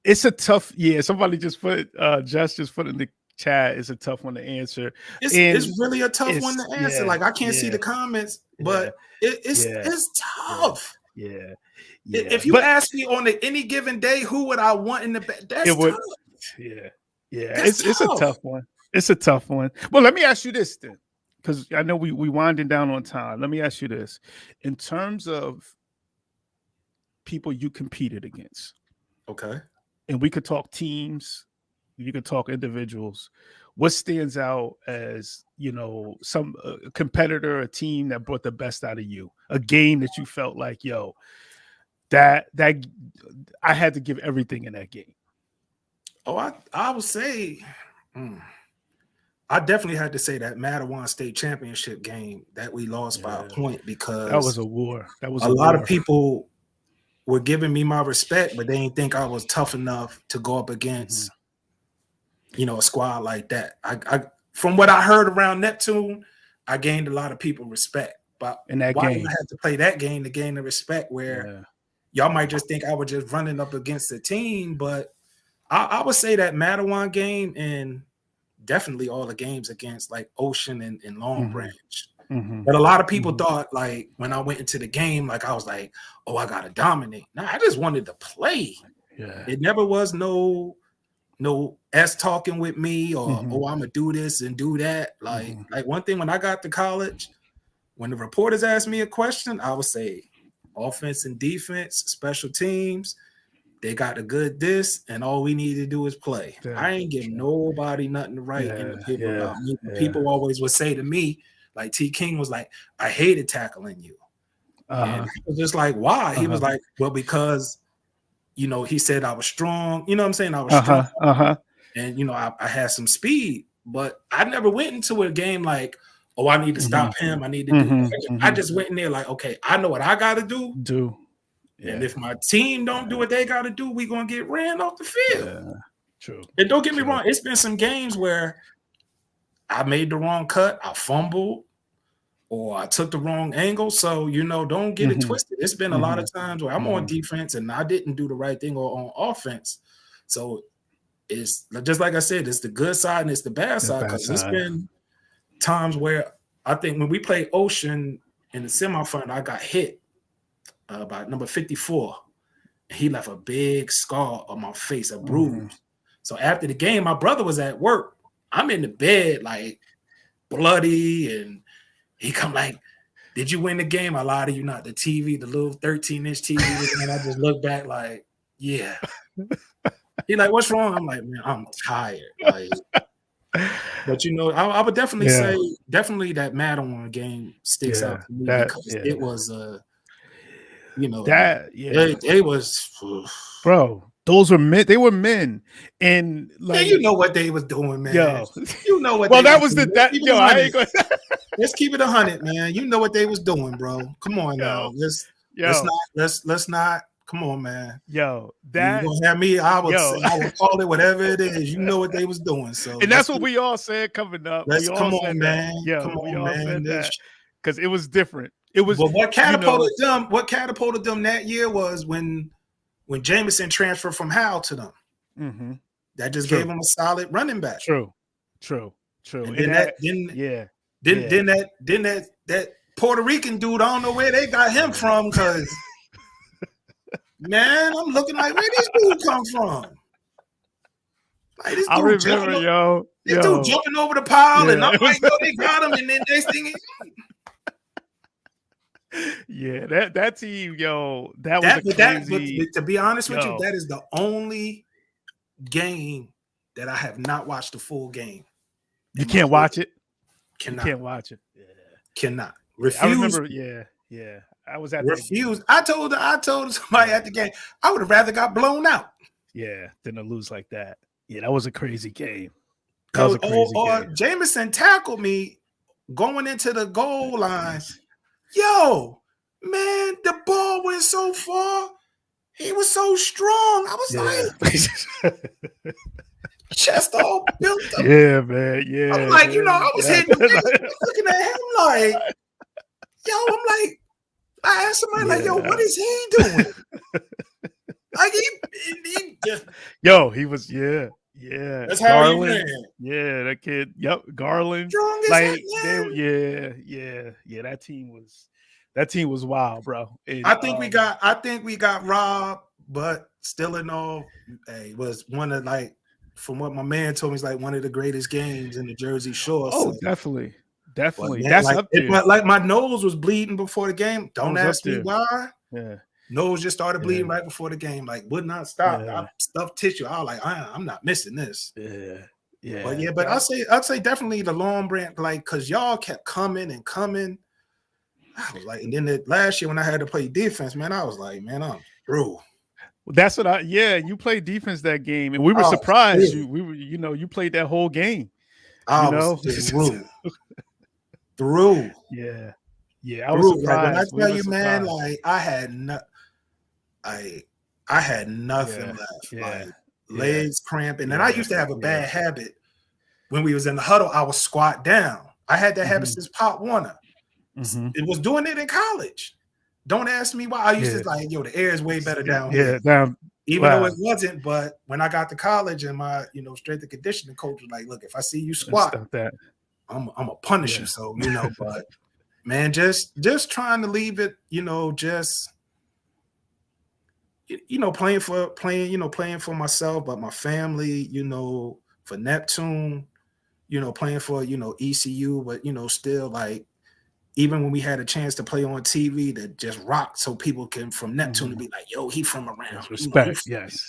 It's a tough. Yeah, somebody just put. Just put in the chat. It's a tough one to answer. It's really a tough one to answer. Yeah, like I can't see the comments, but it's tough. Yeah. If you ask me on any given day, who would I want in the bed? That's tough. Yeah, it's a tough one. It's a tough one. Well, let me ask you this then, because I know we winding down on time. Let me ask you this: in terms of people you competed against, okay, and we could talk teams, you could talk individuals. What stands out as some competitor, a team that brought the best out of you, a game that you felt like, that I had to give everything in that game. Oh, I would say, I definitely had to say that Mattawan State Championship game that we lost by a point because that was a war. That was a lot of people were giving me my respect, but they didn't think I was tough enough to go up against, a squad like that. I from what I heard around Neptune, I gained a lot of people respect. But in that game, I had to play that game to gain the respect where y'all might just think I was just running up against the team, but I would say that Mattawan game and definitely all the games against like Ocean and Long Branch. But a lot of people thought like when I went into the game, like I was like, oh, I gotta dominate. No, I just wanted to play. Yeah. It never was no S talking with me or oh, I'm gonna do this and do that. Like one thing when I got to college, when the reporters asked me a question, I would say offense and defense, special teams. They got a good this, and all we need to do is play. Yeah, I ain't giving nobody nothing to write in the paper about me. People always would say to me, like T. King was like, I hated tackling you. And I was just like, why? He was like, well, because, he said I was strong. You know what I'm saying? I was strong. And, I had some speed. But I never went into a game like, oh, I need to stop him. I need to do I just went in there like, okay, I know what I got to do. Yeah. And if my team don't do what they got to do, we going to get ran off the field. Yeah. True. And don't get me wrong. It's been some games where I made the wrong cut. I fumbled or I took the wrong angle. So, don't get it twisted. It's been a lot of times where I'm on defense and I didn't do the right thing or on offense. So it's just like I said, it's the good side and it's the bad side, because it's been times where I think when we played Ocean in the semifinal, I got hit by number 54. He left a big scar on my face, a bruise. So after the game, my brother was at work. I'm in the bed, like bloody, and he come like, "Did you win the game?" I lied to you not. The TV, the little 13-inch TV, and I just look back like, yeah. He like, "What's wrong?" I'm like, "Man, I'm tired." Like, but you know, I would definitely say, definitely that Madeline game sticks out to me, because it was you know, it was, bro. Those were men. They were men, and like, man, you know what they was doing, man. Yo. You know what? Well, they that was the that. Yo, I ain't going. Let's keep it 100, man. You know what they was doing, bro. Come on now. Let's not. Come on, man. Yo, that you gonna have me. I would call it whatever it is. You know what they was doing. So, and that's what we all said coming up. Come on, man. Yo, come we on, all man. said that because it was different. It was. But what catapulted them? What catapulted them that year was when Jameson transferred from Hal to them. Mm-hmm. That just gave them a solid running back. True. And then that Puerto Rican dude, I don't know where they got him from, because man, I'm looking like, where these dudes come from? Like, this dude, I remember, this dude jumping over the pile, and I'm like, yo, they got him, and then next thing is. Yeah, that team, that was crazy. But to be honest with you, that is the only game that I have not watched the full game. You can't watch it. Cannot. You can't watch it. Yeah. Cannot. Refuse. I remember. Yeah. I was at refuse. I told somebody at the game, I would have rather got blown out. Yeah, than to lose like that. Yeah, that was a crazy game. That was a crazy game. Jameson tackled me going into the goal line. Yo, man, the ball went so far. He was so strong. I was like, chest all built up. Yeah, man. Yeah. I'm like, I was hitting looking at him like, I'm like, I asked somebody like, yo, what is he doing? Like he just, he was, yeah. That's how he ran. Yeah, that kid. Yep, Garland. Strong as like, yeah. That team was wild, bro. And, I think we got robbed, but still in all, it was one of, like, from what my man told me, it's like one of the greatest games in the Jersey Shore. Oh, so. Definitely. Man, that's like, up there. Like my nose was bleeding before the game. Don't ask me why. Yeah. Nose just started bleeding right before the game. Like, would not stop. I stuffed tissue. I was like, I'm not missing this. Yeah. But I'd say definitely the Long Branch, like, because y'all kept coming and coming. I was like, and then last year when I had to play defense, man, I was like, man, I'm through. That's what you played defense that game, and we were surprised. You played that whole game. I was through. Yeah, I was surprised. Like, when I tell you, man, like I had nothing left. Like legs cramping, and I used to have a bad habit. When we was in the huddle, I would squat down. I had that habit since Pop Warner. It was doing it in college. Don't ask me why. I used to like, the air is way better down here. Down. Even though it wasn't, but when I got to college and my, strength and conditioning coach was like, look, if I see you squat, I'm gonna punish you. So, but man, just trying to leave it, playing for myself, but my family, for Neptune, playing for, ECU, but still, like, even when we had a chance to play on TV that just rocked, so people can from Neptune to be like, yo, he from around. Respect,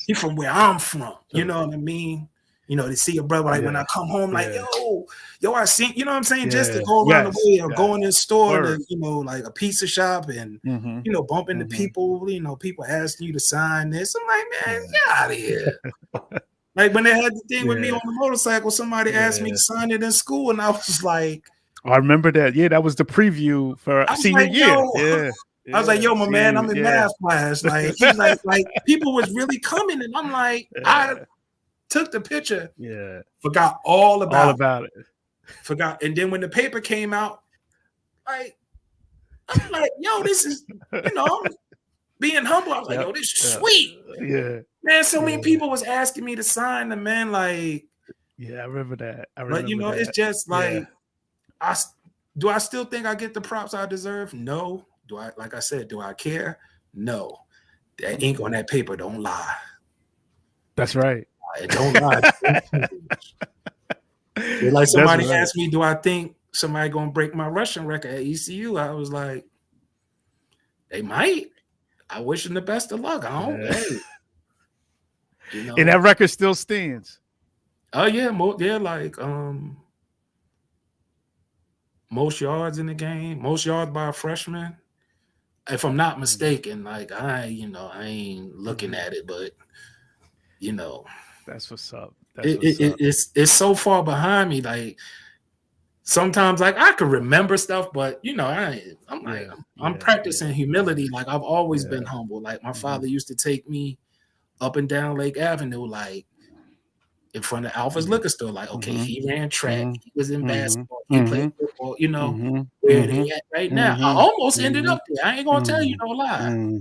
he from where I'm from. You know what I mean? To see a brother, like, when I come home, like, yo, I seen, you know what I'm saying? Just to go around the way or go in the store to, like a pizza shop and, bump into people, people asking you to sign this. I'm like, man, get out of here. Like, when they had the thing with me on the motorcycle, somebody asked me to sign it in school, and I was like, I remember that. Yeah, that was the preview for senior year. I was like, yo, my man, I'm in math class. Like, he's like people was really coming, and I'm like, I took the picture. Yeah. Forgot all about it. Forgot. And then when the paper came out, like, I'm like, yo, this is, I'm being humble. I was like, yo, this is sweet. Yeah. Man, so many people was asking me to sign them, man. Like, yeah, I remember that. But you know, it's just like I still think I get the props I deserve? No. Do I, like I said, do I care? No. That ink on that paper don't lie. That's right. It don't lie. Like somebody asked me, do I think somebody gonna break my rushing record at ECU? I was like, they might. I wish them the best of luck. I don't. Hey, you know. And that record still stands. Oh yeah, like most yards in the game, most yards by a freshman. If I'm not mistaken, like I ain't looking at it, but you know, that's what's up. It's so far behind me. Like sometimes, like I could remember stuff, but you know, I'm practicing humility. Like I've always been humble. Like my father used to take me up and down Lake Avenue, like in front of Alpha's liquor store. Like, okay, he ran track, he was in basketball, he played football. You know, where he at right now. I almost ended up there. I ain't gonna tell you no lie.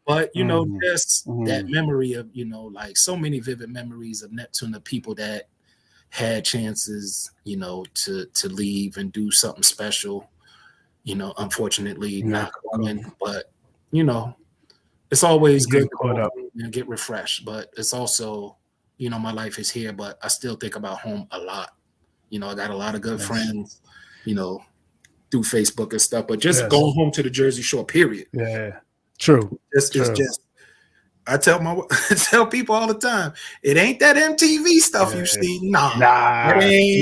But you know, just that memory of, you know, like so many vivid memories of Neptune, the people that had chances, you know, to leave and do something special. You know, unfortunately, not coming. But you know, it's always good to go and get refreshed. But it's also, you know, my life is here, but I still think about home a lot. You know, I got a lot of good friends, you know, through Facebook and stuff, but just going home to the Jersey Shore, period. Yeah, true. It's just, I tell people all the time, it ain't that MTV stuff you see. Nah. It's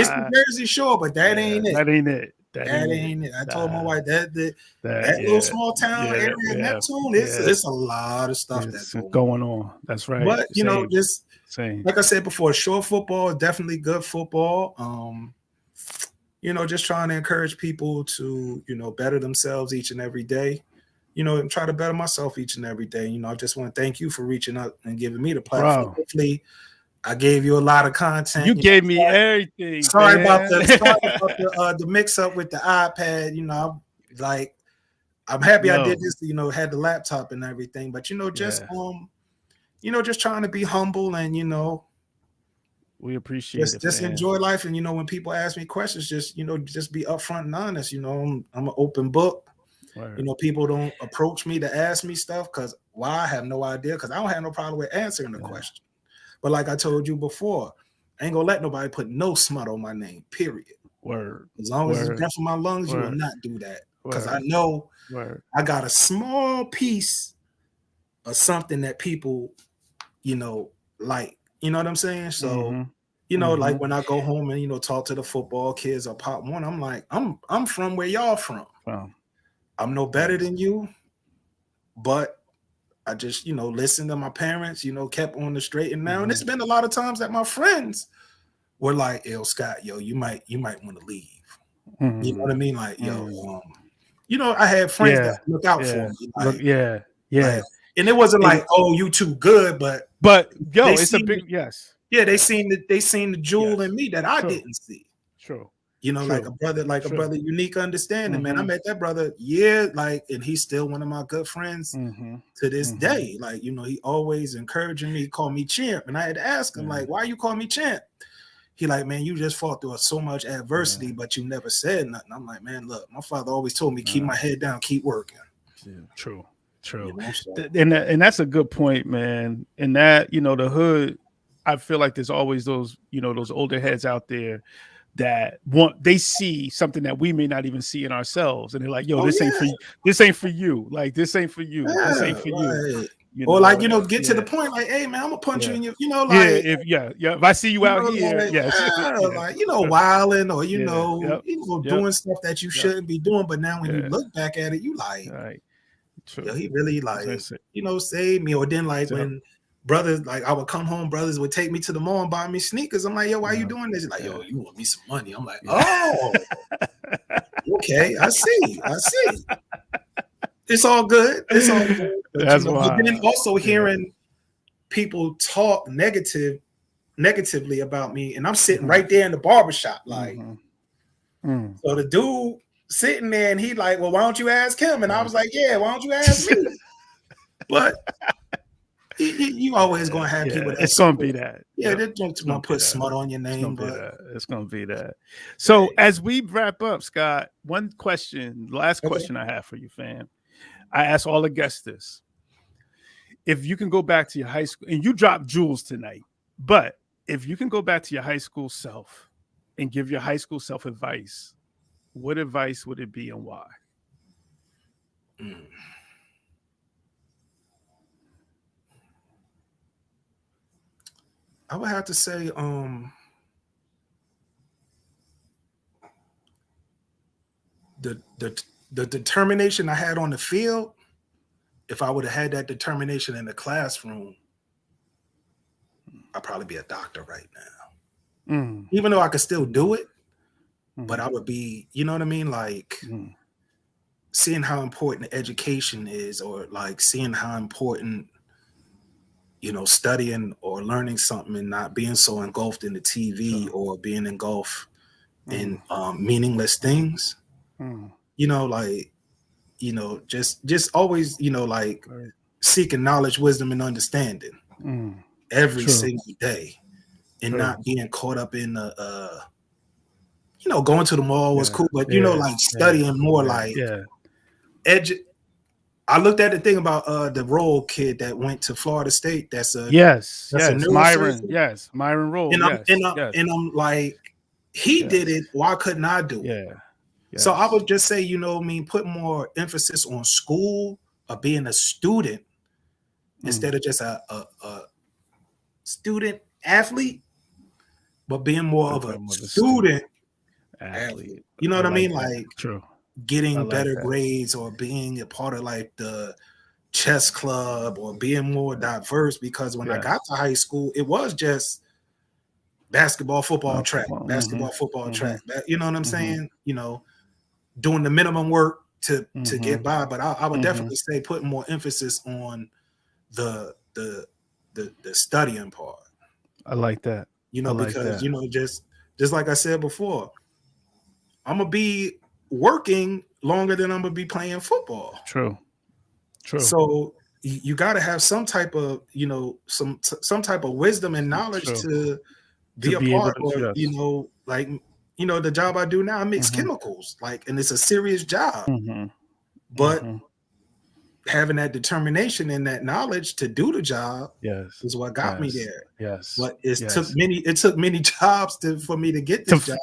the Jersey Shore, but that ain't it. That ain't it. That ain't it. I told my wife that little small town area in Neptune, it's a lot of stuff that's going on. That's right. But you know, just like I said before, short football is definitely good football. You know, just trying to encourage people to, you know, better themselves each and every day. You know, and try to better myself each and every day. You know, I just want to thank you for reaching out and giving me the platform. Hopefully, I gave you a lot of content. You gave me everything. Sorry about the mix up with the iPad. You know, I'm happy I did this. You know, had the laptop and everything. But you know, just just trying to be humble and you know, we appreciate it. Just enjoy life, and you know, when people ask me questions, just be upfront and honest. You know, I'm an open book. Right. You know, people don't approach me to ask me stuff because I have no idea, because I don't have no problem with answering the question. But like I told you before, I ain't gonna let nobody put no smut on my name, period. Word. As long as it's breath in my lungs, you will not do that. Because I know I got a small piece of something that people, you know, like. You know what I'm saying? So, you know, like when I go home and, you know, talk to the football kids or Pop One, I'm like, I'm from where y'all from. Wow. I'm no better than you, but I just, you know, listened to my parents, you know, kept on the straight and narrow. And it's been a lot of times that my friends were like, "Yo, Scott, yo, you might want to leave." You know what I mean? Like, yo, you know, I had friends that look out for me. Like, like, and it wasn't like, "Oh, you too good," but yo, it's a big yes. Yeah, they seen the jewel in me that I didn't see. True. You know, like a brother, unique understanding, man. I met that brother, and he's still one of my good friends to this day. Like, you know, he always encouraging me, call me champ. And I had to ask him, like, why you call me champ? He like, man, you just fought through so much adversity, but you never said nothing. I'm like, man, look, my father always told me, keep my head down, keep working. Yeah, true. You know, so. And that's a good point, man. And that, you know, the hood, I feel like there's always those, you know, those older heads out there that they see something that we may not even see in ourselves, and they're like, "Yo, this ain't for you. This ain't for you. Like, this ain't for you. This ain't for you." You or know, like, you know, get to the point, like, "Hey, man, I'm gonna punch you in your," you know, like, if I see you out here, like, like, you know, wilding or you know, doing stuff that you shouldn't be doing, but now when you look back at it, you like, yo, he really like, you know, saved me. Or then like when brothers, like I would come home, brothers would take me to the mall and buy me sneakers. I'm like, yo, why you doing this? He's like, yo, you want me some money? I'm like, oh, okay, I see. It's all good. It's all good. But, but then also hearing people talk negatively about me, and I'm sitting right there in the barbershop, like, so the dude sitting there, and he like, well, why don't you ask him? And I was like, yeah, why don't you ask me? But You always gonna have people that it's gonna be that. Yeah, they just want to put smut on your name, It's gonna be that. So as we wrap up, Scott, one question, last question I have for you, fam. I ask all the guests this. If you can go back to your high school, and you dropped jewels tonight, but if you can go back to your high school self and give your high school self advice, what advice would it be and why? I would have to say, the determination I had on the field, if I would have had that determination in the classroom, I'd probably be a doctor right now. Even though I could still do it, but I would be, you know what I mean? Like seeing how important education is, or like seeing how important, you know, studying or learning something and not being so engulfed in the TV or being engulfed in meaningless things. You know, like, you know, just always, you know, like seeking knowledge, wisdom, and understanding every single day, and not being caught up in the you know, going to the mall was cool, but you know, like studying more like I looked at the thing about the Roll kid that went to Florida State. That's a Myron. Yes, Myron Roll. And I'm like, he did it. Why couldn't I do it? So I would just say, you know, I mean, put more emphasis on school or being a student instead of just a student athlete, but being more of a student athlete. You know what I mean? Like getting better grades or being a part of like the chess club or being more diverse, because when I got to high school, it was just basketball, football, track, basketball, football, track. You know what I'm saying? You know, doing the minimum work to get by. But I would definitely say putting more emphasis on the studying part. I like that. You know, because you know, just like I said before, I'm gonna be working longer than I'm gonna be playing football. True. So you got to have some type of, you know, some type of wisdom and knowledge to be a part of, you know, like, you know, the job I do now, I mix chemicals, like, and it's a serious job. But having that determination and that knowledge to do the job is what got me there. But it took many jobs for me to get this job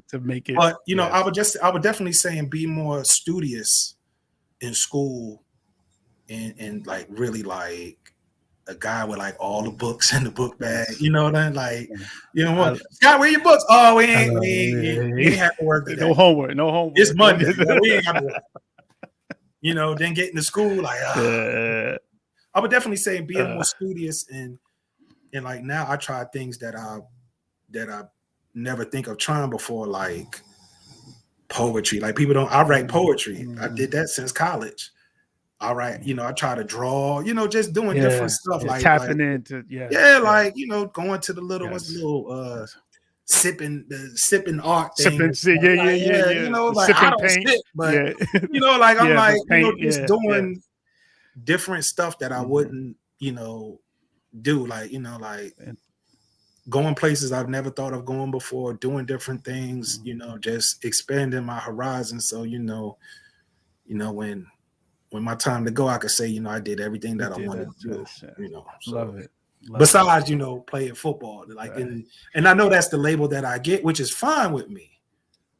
to make it. But you know, I would definitely say and be more studious in school, and like really like a guy with like all the books in the book bag. You know what I mean? Like, you know what? Scott, where your books? Oh, we ain't have to work today. No homework. It's Monday. We ain't got to work. You know, then getting to school, like I would definitely say being more studious, and like now I try things that I never think of trying before, like poetry. Like I write poetry. I did that since college. I write, you know, I try to draw, you know, just doing different stuff, like tapping into like, you know, going to the little sipping art thing. You know, like I don't sip, but you know, like I'm like, you know, just doing different stuff that I wouldn't, you know, do, like, you know, like going places I've never thought of going before, doing different things, you know, just expanding my horizons. So, you know, when my time to go, I could say, you know, I did everything that I wanted to do, you know. So. Love it. Besides, you know, playing football, like, and I know that's the label that I get, which is fine with me.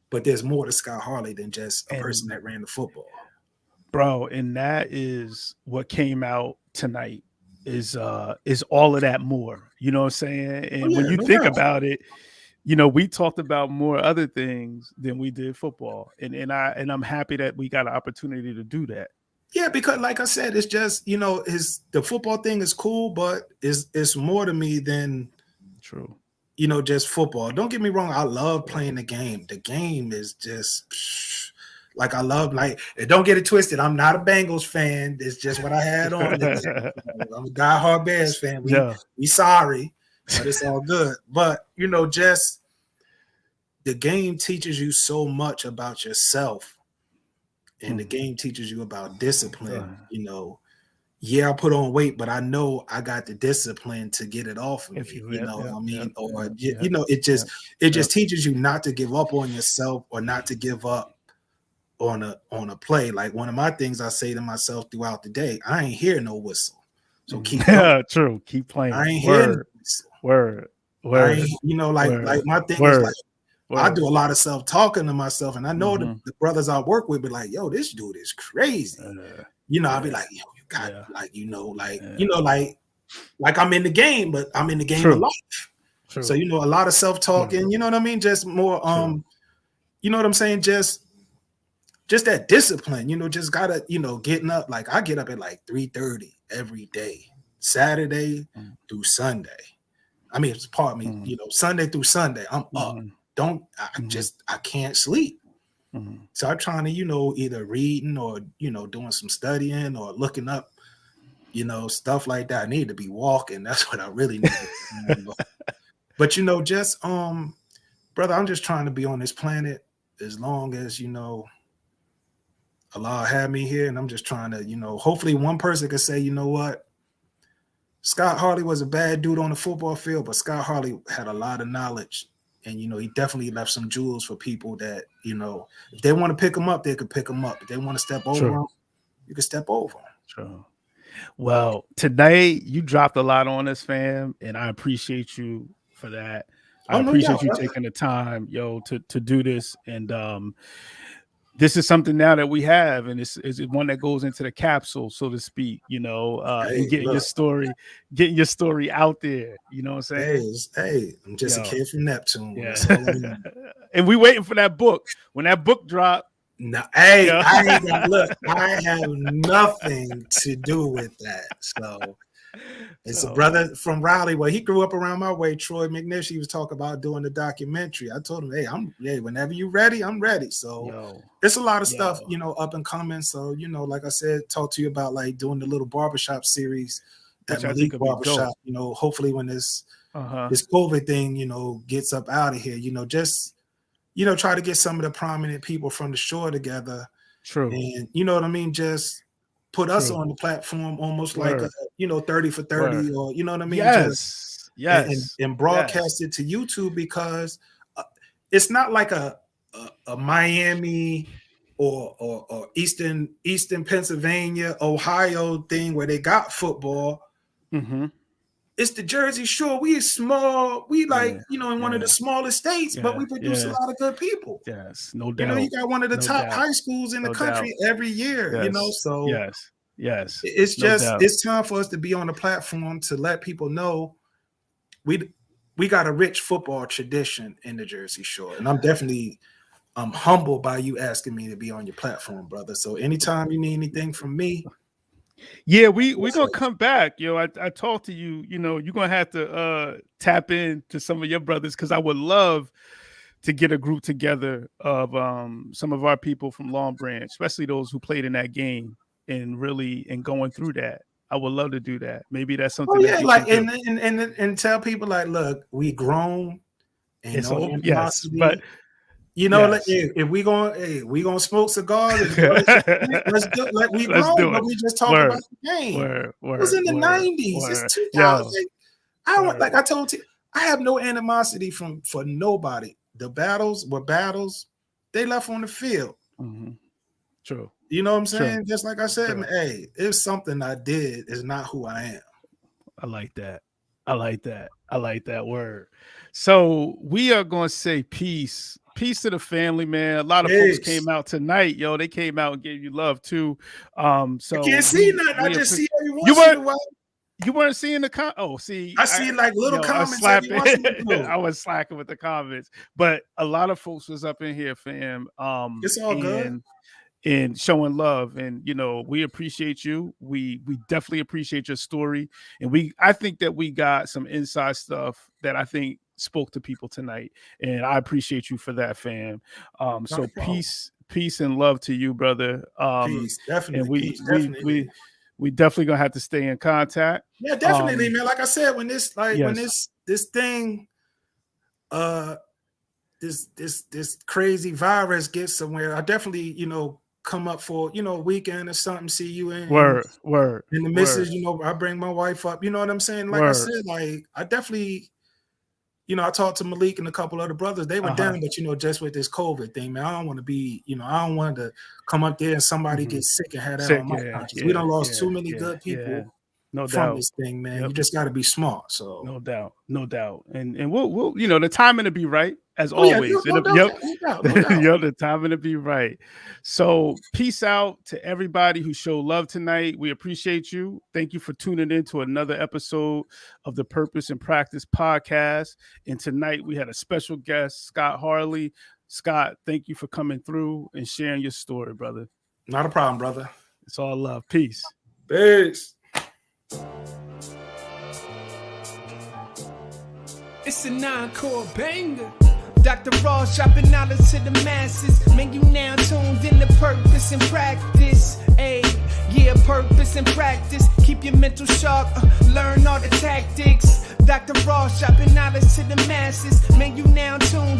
But there's more to Scott Harley than just a person that ran the football, bro. And that is what came out tonight. Is all of that more? You know what I'm saying? And when you think about it, you know, we talked about more other things than we did football, and I'm happy that we got an opportunity to do that. Yeah, because like I said, it's just, you know, the football thing is cool, but it's more to me than you know, just football. Don't get me wrong, I love playing the game. The game is just like, I love, like, and don't get it twisted, I'm not a Bengals fan. It's just what I had on. I'm a diehard Bears fan. We sorry, but it's all good. But you know, just the game teaches you so much about yourself. And the game teaches you about discipline, you know, yeah, I put on weight, but I know I got the discipline to get it off of If me. you You yep, know yep, what I mean? yep, Or yep, you know, it yep, just teaches you not to give up on yourself or not to give up on a play. Like one of my things I say to myself throughout the day, I ain't hear no whistle. So keep going. yeah, true. Keep playing. I ain't hear no Word, whistle. word, I word, ain't, you know, like word, my thing is like word, I do word. a lot of self-talking to myself, and I know Mm-hmm. the brothers I work with be like, yo, this dude is crazy. You know, I'll be Yeah, like, yo, you got yeah, like, yeah. like I'm in the game, but I'm in the game of True, life. So, true, you know, a lot of true, self-talking, you know what I mean? Just more, true. you know what I'm saying? Just that discipline, you know, just gotta, you know, getting up. Like I get up at like 3:30 every day, Saturday through Sunday. I mean, it's pardon me, Mm-hmm. you know, Sunday through Sunday, I'm up. I can't sleep. Mm-hmm. So I'm trying to, you know, either reading or, you know, doing some studying or looking up, you know, stuff like that. I need to be walking. That's what I really need to be doing. But you know, just brother, I'm just trying to be on this planet as long as, you know, Allah had me here, and I'm just trying to, you know, hopefully one person could say, you know what, Scott Harley was a bad dude on the football field, but Scott Harley had a lot of knowledge, and you know, he definitely left some jewels for people that, you know, if they want to pick them up, they could pick them up. If they want to step over True, them, you can step over them. true. Well, today you dropped a lot on us, fam, and I appreciate you for that. I Oh no, yeah, appreciate you brother. taking the time, to do this. And this is something now that we have, and it's one that goes into the capsule, so to speak, and Hey, getting look, your story out there. You know what I'm saying? I'm just a Yo, kid from Neptune. yeah. That's all I know. And we waiting for that book. When that book drop, No, hey, yeah. I ain't gonna look. I have nothing to do with that. So it's a So, brother from Raleigh. Well, he grew up around my way. Troy McNish. He was talking about doing the documentary. I told him, hey, whenever you're ready, I'm ready. So yo, there's a lot of stuff, yo, you know, up and coming. So, you know, like I said, talk to you about like doing the little barbershop series at which I think Malik will be Barbershop. dope. You know, hopefully when this Uh-huh. COVID thing, you know, gets up out of here, you know, just you know, try to get some of the prominent people from the shore together. True, And you know what I mean? Just put us true. on the platform almost like, Word, you know, 30 for 30, word. or, you know what I mean? Just, Yes, and, yes, and yes. broadcast it to YouTube because it's not like a Miami or Eastern Pennsylvania, Ohio thing where they got football. Mm-hmm. It's the Jersey Shore. We small. We like, Yeah, you know, in one of the yeah, smallest states, but yeah, we produce a yeah. lot of good people. Yes, no You know, you doubt, got one of the no top doubt, high schools in the no doubt. country every year, you know. Yes, So yes, yes, it's no just doubt. it's time for us to be on the platform to let people know we got a rich football tradition in the Jersey Shore. And I'm humbled by you asking me to be on your platform, brother. So anytime you need anything from me, Yeah, we gonna come back, yo. I talked to you. You're gonna have to tap into some of your brothers because I would love to get a group together of some of our people from Long Branch, especially those who played in that game and going through that. I would love to do that. Maybe that's oh something that yeah, we can like do. and tell people like, look, we grown, ain't It's no all yes, but animosity. You know, like, yes. if we gonna smoke cigars and enjoy this drink, let's do like we Let's grown, do but it. we just talk about Word, the game. word, It was word, in the word, 90s. It's word. 2000. Yo, I don't like word. I told you, I have no animosity for nobody. The battles were battles. They left on the field. Mm-hmm. True, You know what I'm true, saying? Just like I said, true. man, hey, it's something I did. It's not who I am. I like that. I like that. I like that word. So we are going to say peace. Peace to the family, man. A lot of folks Peace. came out tonight, yo. They came out and gave you love too. I So can't see we nothing. I we just appre- see every you once in weren't a while. you weren't seeing the. Oh, see, I see like little I was comments every slapping. once in a blue. I was slacking with the comments, but a lot of folks was up in here, fam. It's all good. And showing love, and we appreciate you. We definitely appreciate your story, and I think that we got some inside stuff that I think spoke to people tonight, and I appreciate you for that, fam. Not So a problem. peace and love to you, brother. Peace. And Definitely. we Peace. we Definitely. we we definitely gonna have to stay in contact. Yeah, definitely, um man. Like I said, when yes, this thing, uh, this crazy virus gets somewhere, I definitely, come up for, you know, a weekend or something, see you in. Word. And the missus, you know, I bring my wife up. You know what I'm saying? Like I said, like I definitely, you know, I talked to Malik and a couple other brothers. They were down, but, you know, just with this COVID thing, man, I don't want to be, you know, I don't want to come up there and somebody get sick and have that on my conscience. We done lost too many good people from this thing, man. You just got to be smart. So no doubt. And we'll you know, the timing to be right as always. No doubt. The timing to be right. So peace out to everybody who showed love tonight. We appreciate you. Thank you for tuning in to another episode of the Purpose and Practice podcast. And tonight we had a special guest, Scott Harley. Scott, thank you for coming through and sharing your story, brother. Not a problem, brother. It's all love. Peace. It's a 9-chord banger. Dr. Ross dropping knowledge to the masses. Man, you now tuned in to Purpose and Practice. Purpose and practice. Keep your mental sharp. Learn all the tactics. Dr. Ross dropping knowledge to the masses. Man, you now tuned